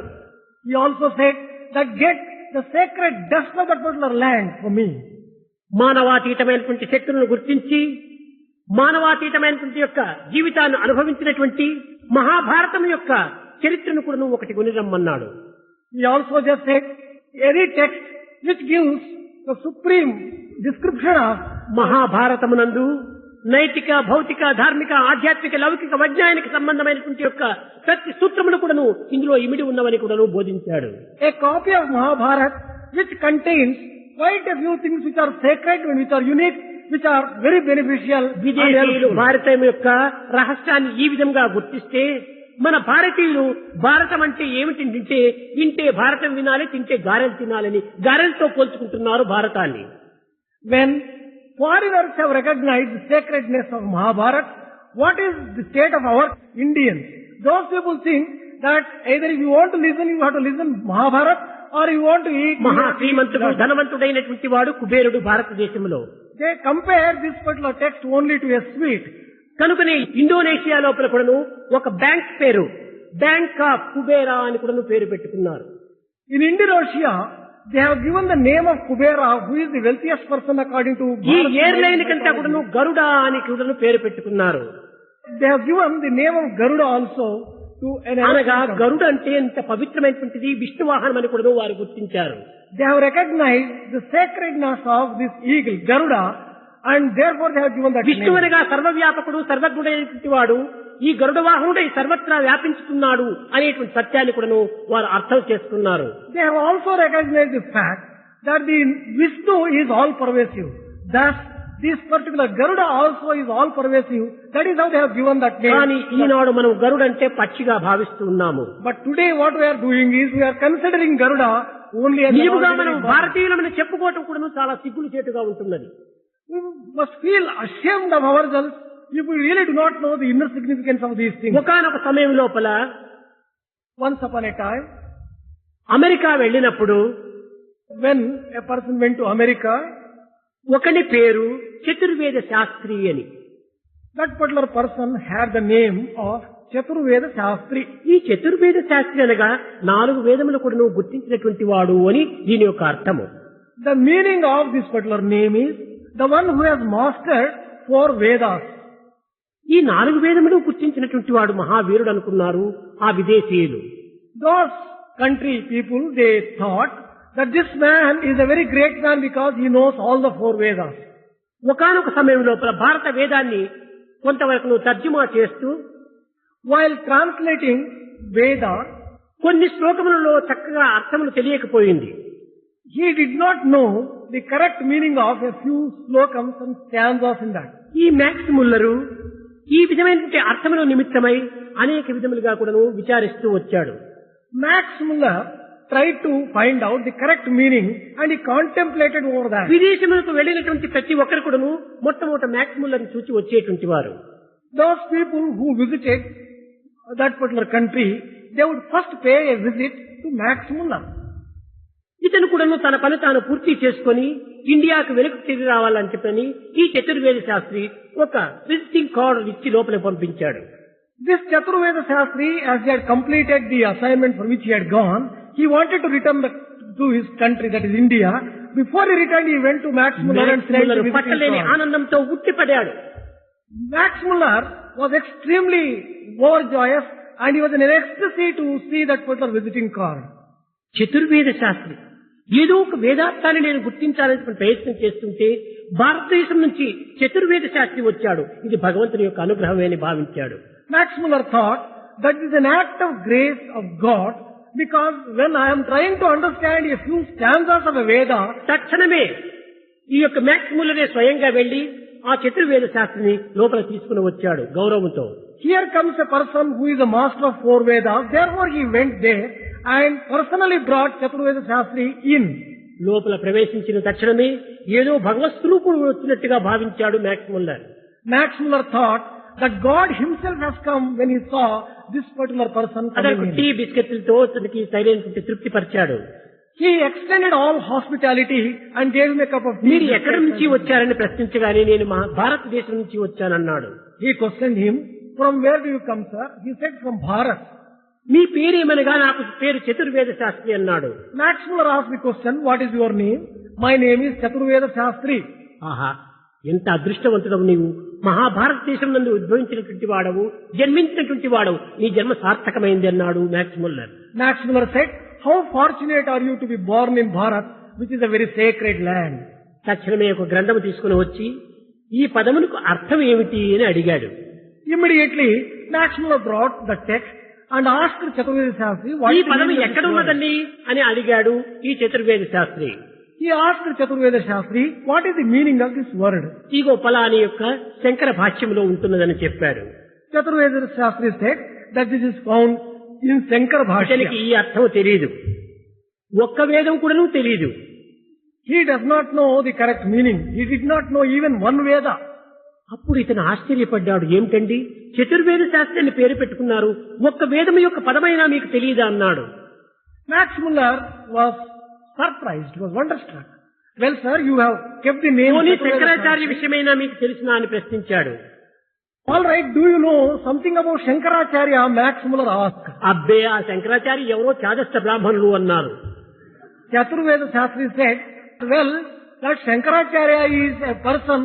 He also said that get the sacred dust of that particular land for me. మానవాతీతమైనటువంటి శక్తులను గుర్తించి మానవాతీతమైనటువంటి యొక్క జీవితాన్ని అనుభవించినటువంటి మహాభారతం యొక్క చరిత్రను కూడా నువ్వు ఒకటి కొనిరమ్మన్నాడు. He also just said any text which gives the supreme description of మహాభారతమునందు నైతిక భౌతిక ధార్మిక ఆధ్యాత్మిక లౌకిక వైజ్ఞానిక సంబంధమైనటువంటి యొక్క ప్రతి సూత్రములు కూడాను ఇందులో ఇమిడి ఉన్నవని కూడాను బోధించాడు. a copy of Mahabharata which contains quite a few things which are sacred and which are unique, which are very beneficial. విదేశీయులు భారతం యొక్క రహస్యాన్ని ఈ విధంగా గుర్తిస్తే మన భారతీయులు భారతం అంటే ఏమిటి వింటే భారతం వినాలి, తింటే గారెలు తినాలని గారెలతో పోల్చుకుంటున్నారు భారతాన్ని. When foreigners have recognized the sacredness of Mahabharata, what is the state of our Indians? Those people think that either if you want to listen, you have to listen Mahabharata, or you want to eat. మహా శ్రీమంతుడు ధనవంతుడైనటువంటి వాడు కుబేరుడు భారతదేశంలో. They compare this particular text only to a sweet. కనుకనే Indonesia లోపల కూడాను ఒక bank పేరు bank of Kubera అని కూడాను పేరు పెట్టుకున్నారు. In Indonesia, they have given the name of Kubera, who is the wealthiest person according to ఈ ఎయిర్లైన్ కంటే కూడాను గరుడా అని కూడాను పేరు పెట్టుకున్నారు. They have given the name of Garuda also to an అనగా గరుడ అంటే ఎంత పవిత్రమైనటువంటిది విష్ణు వాహనం అని కూడా వారు గుర్తించారు. They have recognized the sacredness of this eagle, Garuda, and therefore they have given that Vishnu name. అనగా సర్వవ్యాపకుడు సర్వజ్ఞుడైనటువంటి వాడు ఈ గరుడ వాహనుడై సర్వత్రా వ్యాపించుతున్నాడు అనేటువంటి సత్యాన్ని కూడాను వారు అర్థం చేసుకున్నారు. They have also recognized the fact that the Vishnu is all pervasive. Thus, this particular Garuda also is all pervasive. That is how they have given that name. కానీ ఈనాడు మనం గరుడంటే పక్షిగా భావిస్తూ ఉన్నాము. But today what we are doing is we are considering Garuda only as నిజముగా మనం భారతీయులమని చెప్పుకోవటం కూడాను చాలా సిగ్గులు చేటుగా ఉంటున్నది. We must feel ashamed of ourselves if we really do not know the inner significance of these things. ఒకానొక సమయం లోపల Once upon a time, America వెళ్ళినప్పుడు when a person went to America, ఒకని పేరు చతుర్వేద శాస్త్రి అని. that particular person had the name of Chaturveda Shastri. ఈ చతుర్వేద శాస్త్రి అనగా 4 వేదములు కూడా నువ్వు గుర్తించినటువంటి వాడు అని దీని యొక్క అర్థము. The meaning of this particular name is the one who has mastered 4 Vedas. ఈ 4 వేదములు గుర్తించినటువంటి వాడు మహావీరుడు అనుకున్నారు ఆ విదేశీయులు. Those country people, they thought that this man is a very great man because he knows all the 4 Vedas. ఒకానొక సమయం లోపల భారత వేదాన్ని కొంతవరకు నువ్వు తర్జుమా చేస్తూ While translating Veda, కొన్ని శ్లోకములలో చక్కగా అర్థములు తెలియకపోయింది. he did not know the correct meaning of a few slokams and stanzas in that. ఈ మ్యాక్స్ ముల్లరు ఈ విధమైనటువంటి అర్థముల నిమిత్తమై అనేక విధములుగా కూడాను విచారిస్తూ వచ్చాడు. Max Muller tried to find out the correct meaning and he contemplated over that. విదేశములకు వెళ్ళినటువంటి ప్రతి ఒక్కరు కూడాను మొట్టమొదట మ్యాక్స్ ముల్లర్ని చూచి వచ్చేటువంటి వారు. Those people who visited that particular country, they would first pay a visit to Max Muller. ఇతను కూడాను తన పని తాను పూర్తి చేసుకుని ఇండియాకు వెనక్కి తిరిగి రావాలని చెప్పని ఈ చతుర్వేద శాస్త్రి ఒక విజిటింగ్ కార్డు ఇచ్చి లోపలికి పంపించాడు. This Chaturveda Shastri, as he had completed the assignment for which he had gone, he wanted to return to his country, that is India. Before he returned, he went to Max Muller and max said Muller the visiting పట్టలేని card. ఆనందంతో ఉట్టిపడాడు. Max Muller was extremely overjoyous and he was in an ecstasy to see that particular visiting card. చతుర్వేద Sastry ఏదో ఒక వేదార్థాన్ని నేను గుర్తించాలని ప్రయత్నం చేస్తుంటే భారతదేశం నుంచి చతుర్వేద శాస్త్రి వచ్చాడు. ఇది భగవంతుని యొక్క అనుగ్రహమే అని భావించాడు. Max Muller thought that is an act of grace of God, because when I am trying to understand a few stanzas of a Veda, తక్షణమే ఈ యొక్క మ్యాక్స్ ముల్లరే స్వయంగా వెళ్లి ఆ చతుర్వేద శాస్త్రిని లోపల తీసుకుని వచ్చాడు గౌరవంతో. here comes a person who is a master of 4 Vedas, therefore he went there and personally brought Chaturveda Shastri in. లోపల ప్రవేశించిన తక్షణమే ఏదో భగవత్ స్వరూపుడు వచ్చినట్టుగా భావించాడు max Muller. Max Muller thought that God himself has come when he saw this particular person అతనికి coming tea in. బిస్కెట్లతో అతనికి సరైనటువంటి తృప్తి పరిచాడు. He extended all hospitality and gave him a cup of tea. మీరు ఎక్కడి నుంచి వచ్చారని ప్రశ్నించగానే నేను భారతదేశం నుంచి వచ్చానన్నాడు. He questioned him, from where do you come, sir? He said, from Bharat. మీ పేరేమనగా నాకు పేరు చతుర్వేద శాస్త్రి అన్నాడు. Max Muller asked the question, what is your name? My name is Chaturveda Shastri. ఆహా, ఎంత అదృష్టవంతుడవు నీవు. మహాభారతదేశం నందు ఉద్భవించినటువంటి వాడవు, జన్మించినటువంటి వాడవు, నీ జన్మ సార్థకమైంది అన్నాడు max Muller. Max Muller said, how fortunate are you to be born in Bharat, which is a very sacred land. తక్షణమే ఒక గ్రంథము తీసుకుని వచ్చి ఈ పదములకు అర్థం ఏమిటి అని అడిగాడు. Immediately, Max Muller brought the text and asked Chaturveda Shastri, what ఈ is the పదము meaning of this ఎక్కడ word? ఉన్నదండి అని అడిగాడు ఈ చతుర్వేద Sastry. He asked Chaturveda Shastri, what is the meaning of this word? ఇగో ఫలాని యొక్క శంకర భాష్యంలో ఉంటున్నదని చెప్పాడు. Chaturveda Shastri said that this is found in Shankara అతనికి Bhashya. ఈ అర్థం తెలియదు, ఒక్క వేదం కూడాను తెలియదు. He does not know the correct meaning. He did not know even one Veda. అప్పుడు ఇతను ఆశ్చర్యపడ్డాడు. ఏమిటండి చతుర్వేద శాస్త్రి అని పేరు పెట్టుకున్నారు, ఒక్క వేదం యొక్క పదమైనా మీకు తెలియదా అన్నాడు. Max Muller was surprised, was wonderstruck. Well, sir, you have kept the name పోనీ Chaturveda శంకరాచార్య Shastri. విషయమైనా మీకు తెలిసినా అని ప్రశ్నించాడు. All right, do you know something about Shankaracharya? Max Muller asked. అబ్బే, ఆ శంకరాచార్య ఎవరో చాదస్త బ్రాహ్మణులు అన్నారు. Chaturveda Shastri said, well, that Shankaracharya is a person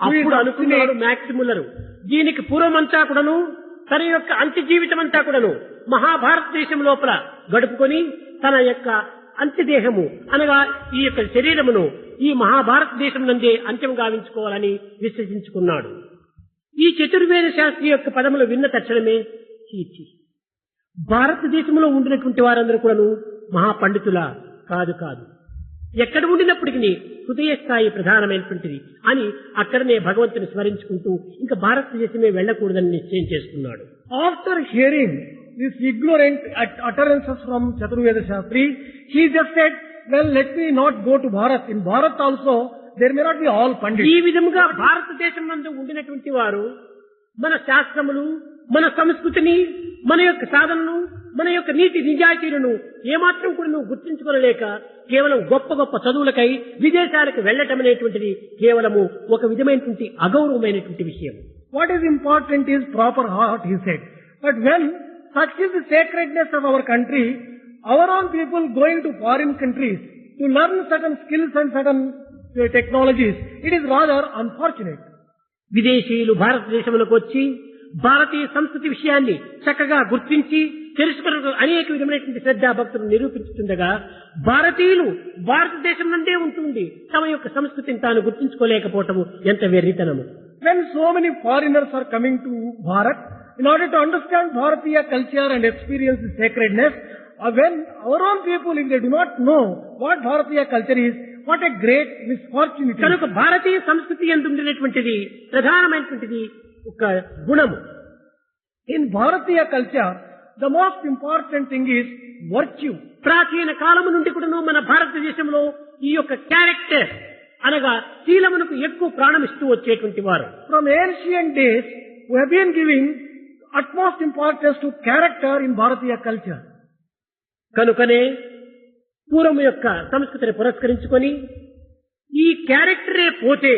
who is అప్పుడు అనుకున్నాడు obstinate. మ్యాక్స్ ముల్లరు, దీనికి పూర్వమంతా కూడాను తన యొక్క అంత్య జీవితం అంతా కూడాను మహాభారతదేశం లోపల గడుపుకొని తన యొక్క అంత్యదేహము అనగా ఈ యొక్క శరీరమును ఈ మహాభారతదేశం నందే అంత్యం గావించుకోవాలని విశ్వసించుకున్నాడు. ఈ చతుర్వేద శాస్త్రి యొక్క పదములు విన్న తక్షణమే చీచి, భారతదేశంలో ఉండినటువంటి వారందరూ కూడాను మహాపండితుల కాదు, ఎక్కడ ఉండినప్పటికీ హృదయ స్థాయి ప్రధానమైనటువంటిది అని అక్కడనే భగవంతుని స్మరించుకుంటూ ఇంకా భారతదేశమే వెళ్ళకూడదని నిశ్చయం చేసుకున్నాడు. After hearing these ignorant utterances from Chaturveda Shastri, he just said, well, let me not go to Bharat. In Bharat also, there may not be all Pandits. ఈ విధముగా భారతదేశం నందు ఉండినటువంటి వారు మన శాస్త్రములు, మన సంస్కృతిని, మన యొక్క సాధనను, మన యొక్క నీతి నిజాయితీలను ఏమాత్రం కూడా నువ్వు గుర్తించుకోలేక కేవలం గొప్ప గొప్ప చదువులకై విదేశాలకు వెళ్ళటం అనేటువంటిది కేవలము ఒక విధమైనటువంటి అగౌరవమైనటువంటి విషయం. What is important is proper heart, he said. But when such is the sacredness of our country, our own people going to foreign countries to learn certain skills and certain technologies, it is rather unfortunate. విదేశీయులు భారతదేశంలోకి వచ్చి భారతీయ సంస్కృతి విషయాన్ని చక్కగా గుర్తించి తెలుసుకున్న అనేక విధమైనటువంటి శ్రద్ధా భక్తులు నిరూపించుతుండగా భారతీయులు భారతదేశం నుండే ఉంటుంది తమ యొక్క సంస్కృతిని తాను గుర్తించుకోలేకపోవటము ఎంత వెర్రితనము. When so many foreigners are coming to Bharat, in order to understand Bharatiya culture and experience the sacredness, when our own people, if they do not know what Bharatiya culture is, what a great misfortune it is. కనుక భారతీయ సంస్కృతి యందు ఉండినటువంటిది ప్రధానమైనటువంటిది ఒక గుణము. In Bharatiya culture, the most important thing is virtue. ప్రాచీన కాలము నుండి కూడా మన భారతదేశంలో ఈ యొక్క క్యారెక్టర్ అనగా శీలమునకు ఎక్కువ ప్రాణమిస్తూ వచ్చేటువంటి వారు. From ancient days, we have been giving utmost importance to character in Bharatiya culture. కనుకనే పూర్వం యొక్క సంస్కృతిని పురస్కరించుకొని ఈ క్యారెక్టరే పోతే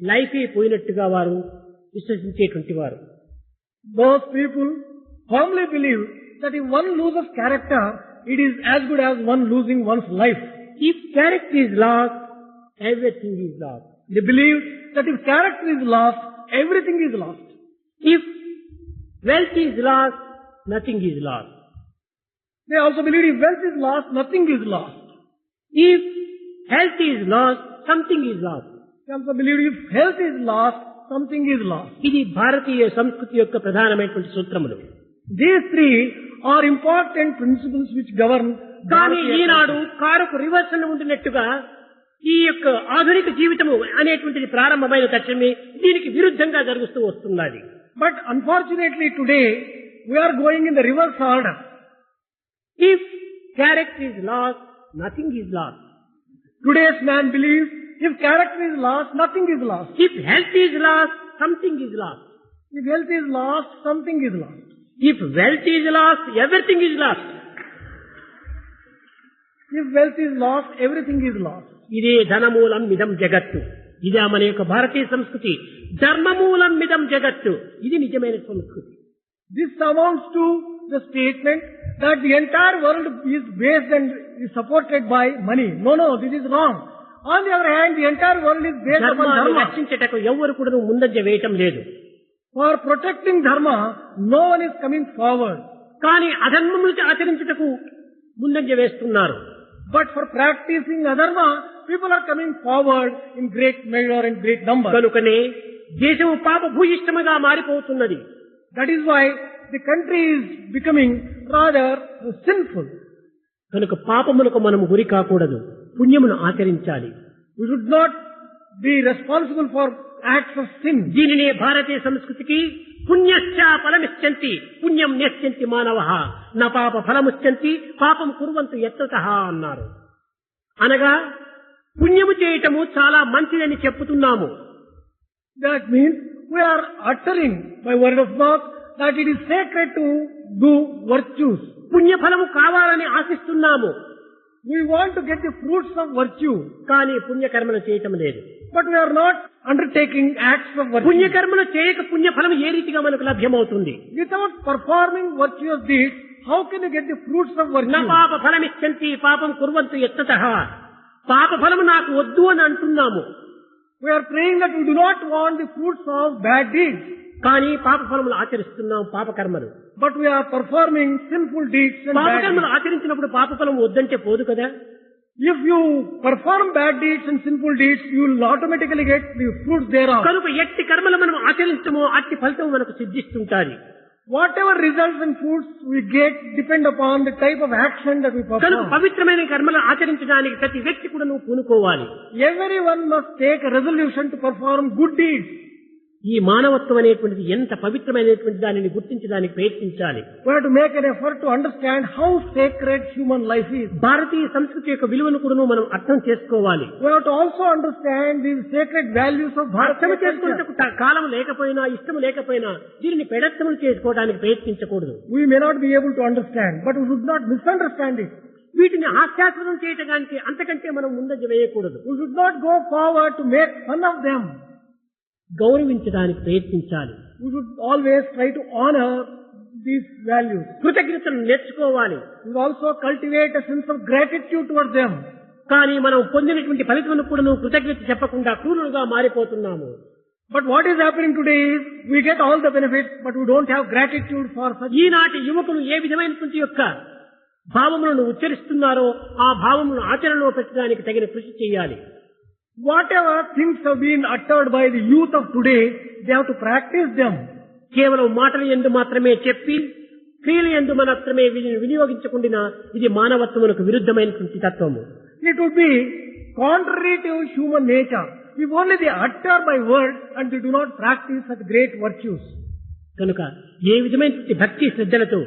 లైఫే పోయినట్టుగా వారు విశ్వసించేటువంటి వారు. Those people firmly believe that if one loses character, it is as good as one losing one's life. If character is lost, everything is lost. They believe that if character is lost, everything is lost. If wealth is lost, nothing is lost. They also believe if wealth is lost, nothing is lost. If health is lost, something is lost. They also believe if health is lost, something is lost. ఇది భారతీయ సంస్కృతి యొక్క ప్రధానమైనటువంటి సూత్రములు. These three are important principles which govern. కానీ Bharatiya ఈనాడు culture. కారుకు reverse ఉండినట్టుగా ఈ యొక్క ఆధునిక జీవితము అనేటువంటిది ప్రారంభమైన తక్షణమే దీనికి విరుద్ధంగా జరుగుతూ వస్తున్నది. But unfortunately today, we are going in the reverse order. If character is lost, nothing is lost. Today's man believes if character is lost, nothing is lost. If health is lost, something is lost. If health is lost, something is lost. If wealth is lost, everything is lost. If wealth is lost, everything is lost. ఇదే ధనమూలం మిదం జగత్తు. ఇదే మన యొక్క భారతీయ సంస్కృతి. ధర్మమూలం మిదం జగత్తు. ఇది నిజమైన సంస్కృతి. This amounts to the statement that the entire world is based and is supported by money. No, this is wrong. On the other hand, the entire world is based upon ధర్మాన్ని dharma. రక్షించటకు ఎవ్వరు కూడా ముందంజ వేయటం లేదు. For protecting dharma, no one is coming forward. కానీ అధర్మములు ఆచరించుటకు ముందంజ వేస్తున్నారు. But for practicing adharma, people are coming forward in great measure and great number. కనుకనే దేశము పాప భూయిష్టముగా మారిపోతున్నది. That is why the country is becoming rather sinful. కనుక పాపములకు మనము గురి కాకూడదు. పుణ్యమును ఆచరించాలి. We should not be responsible for acts of sin. దీనినే భారతీయ సంస్కృతికి పుణ్యశ్చ ఫలమిశ్చంతి పుణ్యం న్యశ్చంతి మానవః న పాప ఫలముశ్చంతి పాపం కుర్వంతు యత్తతః అన్నారు. అనగా పుణ్యము చేయటము చాలా మంచిదని చెప్పుతున్నాము. That means we are uttering by word of mouth that it is sacred to do virtues. పుణ్యఫలము కావాలని ఆశిస్తున్నాము. We want to get the fruits of virtue, కానీ పుణ్యకర్మలు చేయటం లేదు. but we are not undertaking acts of virtue. పుణ్యకర్మలు చేయక పుణ్యఫలం ఏ రీతిగా మనకు లభ్యమవుతుంది? Without performing virtuous deeds, how can you get the fruits of న virtue? పాప ఫలమిశ్చంతి పాపం కుర్వంతు యత్తతః. పాప ఫలము నాకు వద్దు అని అంటున్నాము. We are praying that we do not want the fruits of bad deeds, కానీ పాప ఫలములు ఆచరిస్తున్నాం పాపకర్మలు. but we are performing sinful deeds and bad పాపకర్మలు deeds. ఆచరించినప్పుడు పాపఫలం వద్దంటే పోదు కదా. If you perform bad deeds and sinful deeds, you will automatically get the fruits thereof. కనుక ఎట్టి కర్మలు మనం ఆచరించమో అట్టి ఫలితం మనకు సిద్ధిస్తుంటాది. Whatever results and fruits we get depend upon the type of action that we కనుక perform. పవిత్రమైన కర్మలు ఆచరించడానికి ప్రతి వ్యక్తి కూడా నువ్వు పూనుకోవాలి. Everyone must take a resolution to perform good deeds. ఈ మానవత్వం అనేటువంటిది ఎంత పవిత్రమైనటువంటి దానిని గుర్తించడానికి ప్రయత్నించాలి. We have to make an effort to understand how sacred human life is. భారతీయ సంస్కృతి యొక్క విలువను కూడా మనం అర్థం చేసుకోవాలి. We have to also understand the sacred values of అర్థం Bharatiya culture. చేసుకునేందుకు కాలం లేకపోయినా ఇష్టం లేకపోయినా దీనిని పెడత్తములు చేసుకోవడానికి ప్రయత్నించకూడదు. We may not be able to understand, but we should not misunderstand it. వీటిని హాస్యాస్పదం చేయడానికి అంతకంటే మనం ముందంజ వేయకూడదు. We should not go forward to make fun of them. గౌరవించడానికి ప్రయత్నించాలి. We should always try to honor these values. కృతజ్ఞతను నేర్చుకోవాలి. We should also cultivate a sense of gratitude towards them. కానీ మనం పొందినటువంటి ఫలితమును కూడా నువ్వు కృతజ్ఞత చెప్పకుండా క్రూరులుగా మారిపోతున్నాము. But what is happening today is we get all the benefits, but we don't have gratitude for such. ఈనాటి యువకులు ఏ విధమైనటువంటి యొక్క భావములను ఉచ్చరిస్తున్నారో ఆ భావములను ఆచరణలో పెట్టడానికి తగిన కృషి చేయాలి. Whatever things have been uttered by the youth of today, they have to practice them. కేవలం మాటల యందు మాత్రమే చెప్పి క్రియల యందు మాత్రమే వినియోగించకుండా ఇది మానవత్వమునకు విరుద్ధమైనటువంటి తత్వము. It would be contrary to human nature if only they utter by words and they do not practice such great virtues. కనుక ఏ విధమైనటువంటి భక్తి శ్రద్ధలతో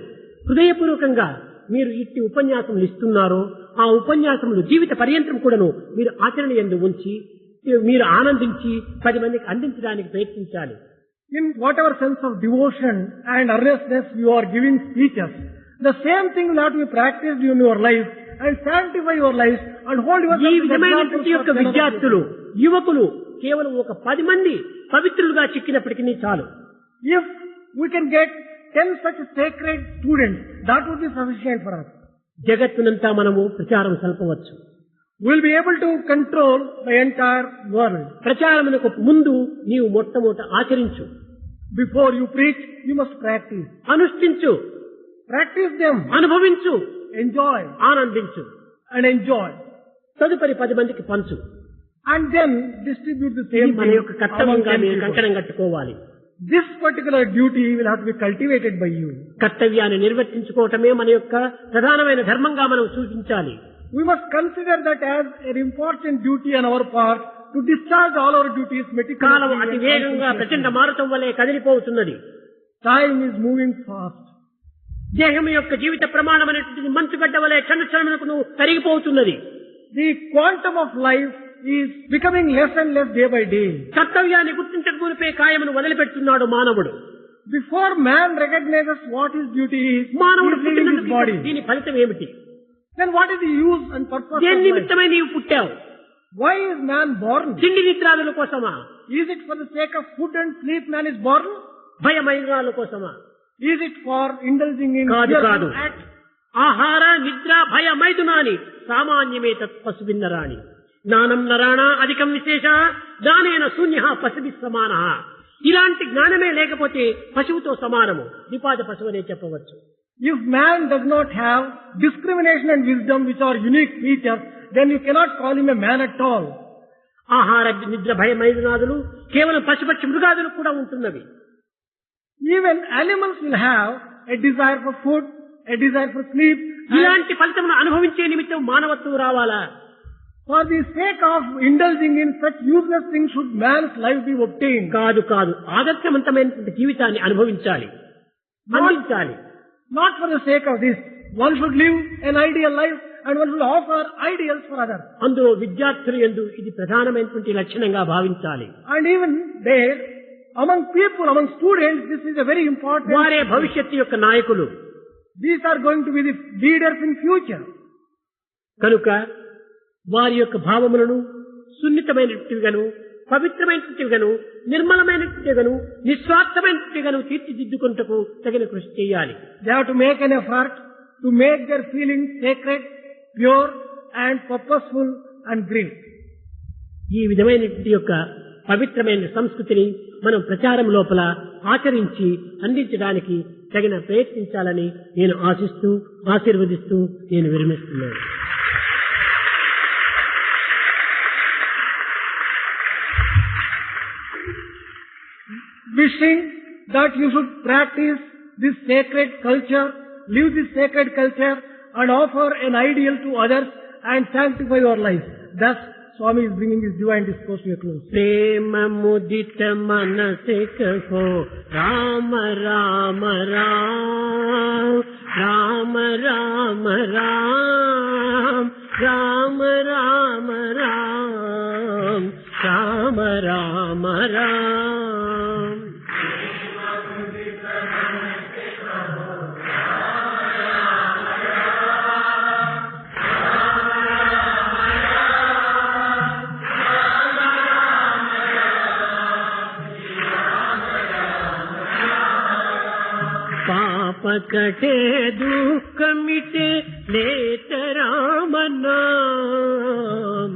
హృదయపూర్వకంగా మీరు ఇట్టి ఉపన్యాసములు ఇస్తున్నారో ఆ ఉపన్యాసములు జీవిత పర్యంతం కూడాను మీరు ఆచరణ యందు ఉంచి మీరు ఆనందించి 10 మందికి అందించడానికి ప్రయత్నించాలి. In whatever sense of devotion and earnestness you are giving speeches, the same thing will have to be practiced in your life and sanctify your life and hold ఈ yourself as విధమైనటువంటి యొక్క examples for విద్యార్థులు generosity. యువకులు కేవలం ఒక 10 మంది పవిత్రులుగా చిక్కినప్పటికీ చాలు. If we can get 10 such sacred students, that would be sufficient for us. జగత్తునంతా మనము ప్రచారం సల్పవచ్చు. We will be able to control the entire world. ప్రచారమునకు ముందు నీవు మొట్టమొదట ఆచరించు. Before you preach, you must practice. అనుష్ఠించు, Practice them, అనుభవించు, enjoy ఆనందించు. and enjoy. తదుపరి 10 మందికి పంచు. And then distribute the ఇది same మన thing యొక్క among కర్తవ్యంగా 10 మీరు people. కంకణం కట్టుకోవాలి. This particular duty will have to be cultivated by you. కర్తవ్యాన్ని నిర్వర్తించుకోవటమే మన యొక్క ప్రధానమైన ధర్మంగా మనం సూచించాలి. We must consider that as an important duty on our part to discharge all our duties column meticulously. అతి and వేగంగా conscientiously. ప్రచండ మారుతం వలె కదిలిపోతున్నది. Time is moving fast. దేహం యొక్క జీవిత ప్రమాణం అనేటువంటిది మంచుగడ్డ వలె క్షణక్షణమునకు కరిగిపోతున్నది. The quantum of life is becoming less and less day by day. కర్తవ్యాన్ని గుర్తించక మునిపే కాయమును వదిలిపెడుతున్నాడు మానవుడు. Before man recognizes what his duty is, he మానవుడు is leaving his పుట్టినందుకు body. దీని ఫలితం ఏమిటి? Then what is the use and purpose దేని of life? నిమిత్తమై నీవు పుట్టావు? Why is man born? తిండి నిద్రాదుల కోసమా? Is it for the sake of food and sleep man is born? భయమైనాల కోసమా? Is it for indulging in కాదు fearful కాదు. acts? ఆహార నిద్ర భయ మైదునాని సామాన్యమే తత్పశుభిన్నరాణి జ్ఞానం నరాణ అధికం విశేష జ్ఞానేన శూన్య పశుభి సమాన. ఇలాంటి జ్ఞానమే లేకపోతే పశువుతో సమానము, నిపాత పశువు అనే చెప్పవచ్చు. If man does not have discrimination and wisdom, which are unique features, then you cannot call him a man at all. ఆహార నిద్ర భయ మైదునాదులు కేవలం పశుపక్షి మృగాదులు కూడా ఉంటున్నవి. Even animals will have a desire for food, a desire for sleep. ఇలాంటి ఫలితమును అనుభవించే నిమిత్తం మానవత్వం రావాలా? For the sake of indulging in such useless things should man's life be obtained. కాదు కాదు, ఆదర్శవంతమైనటువంటి జీవితాన్ని అనుభవించాలి, అందించాలి. Not for the sake of this. One should live an ideal life and one should offer ideals for others. అందులో విద్యార్థులు యందు ఇది ప్రధానమైనటువంటి లక్షణంగా భావించాలి. And even there, among people, among students, this is a very important. వారే భవిష్యత్తు యొక్క నాయకులు. These are going to be the leaders in future. కనుక వారి యొక్క భావములను సున్నితమైనట్టుగాను, పవిత్రమైనట్టుగాను, నిర్మలమైనట్టుగాను, నిస్వార్థమైనట్టుగాను తీర్చిదిద్దుకుంటకు తగిన కృషి చేయాలి. They have to make an effort to make their feelings sacred, pure and purposeful and great. ఈ విధమైనటువంటి యొక్క పవిత్రమైన సంస్కృతిని మనం ప్రచారం లోపల ఆచరించి అందించడానికి తగిన ప్రయత్నించాలని నేను ఆశిస్తూ ఆశీర్వదిస్తూ నేను విరమిస్తున్నాను. Wishing that you should practice this sacred culture, live this sacred culture and offer an ideal to others and sanctify your life. Thus, Swami is bringing his divine discourse to a close. प्रेम मुदित मन से कहो राम राम राम, राम राम राम, राम राम राम, राम राम राम. पाप कटे दुख मिटे लेत राम नाम,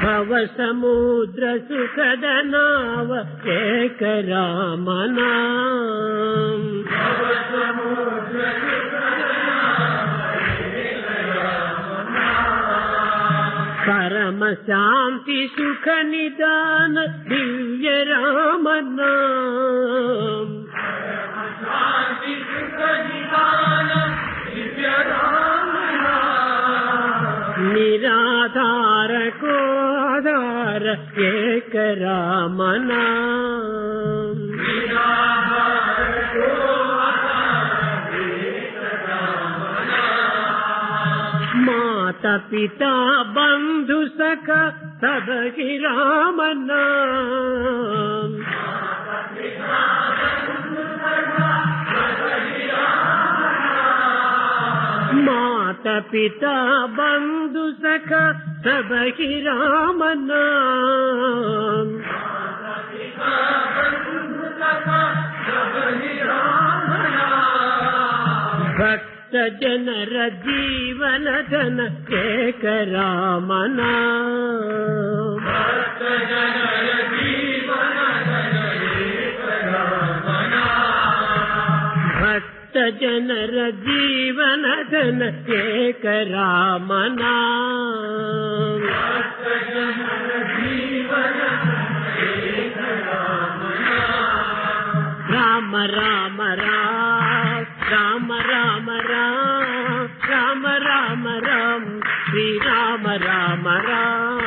भव समुद्र सुखद नाव एक राम नाम. परम शांति सुख निदान दिव्य राम नाम, निराधार को आधार एक राम नाम. माता पिता बंधु सखा सब ही राम नाम, माता पिता बंधु सखा सब ही राम नाम. भक्त जनर जीवन धन एक राम नाम, भक्त जनर जीवन धन एक राम नाम. राम राम राम, राम राम राम, राम राम राम, श्री राम राम राम.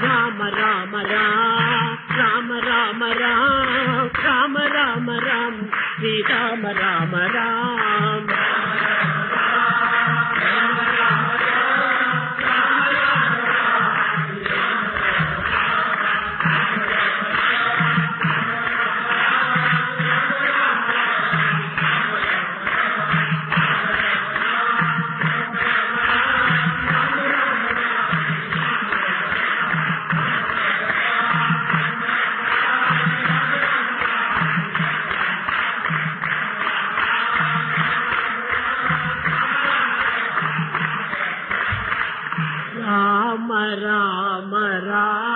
राम రామ రామ రామ రామ రామ రామ రామ రామ శ్రీరామ రామ రామ రామ రామ రామ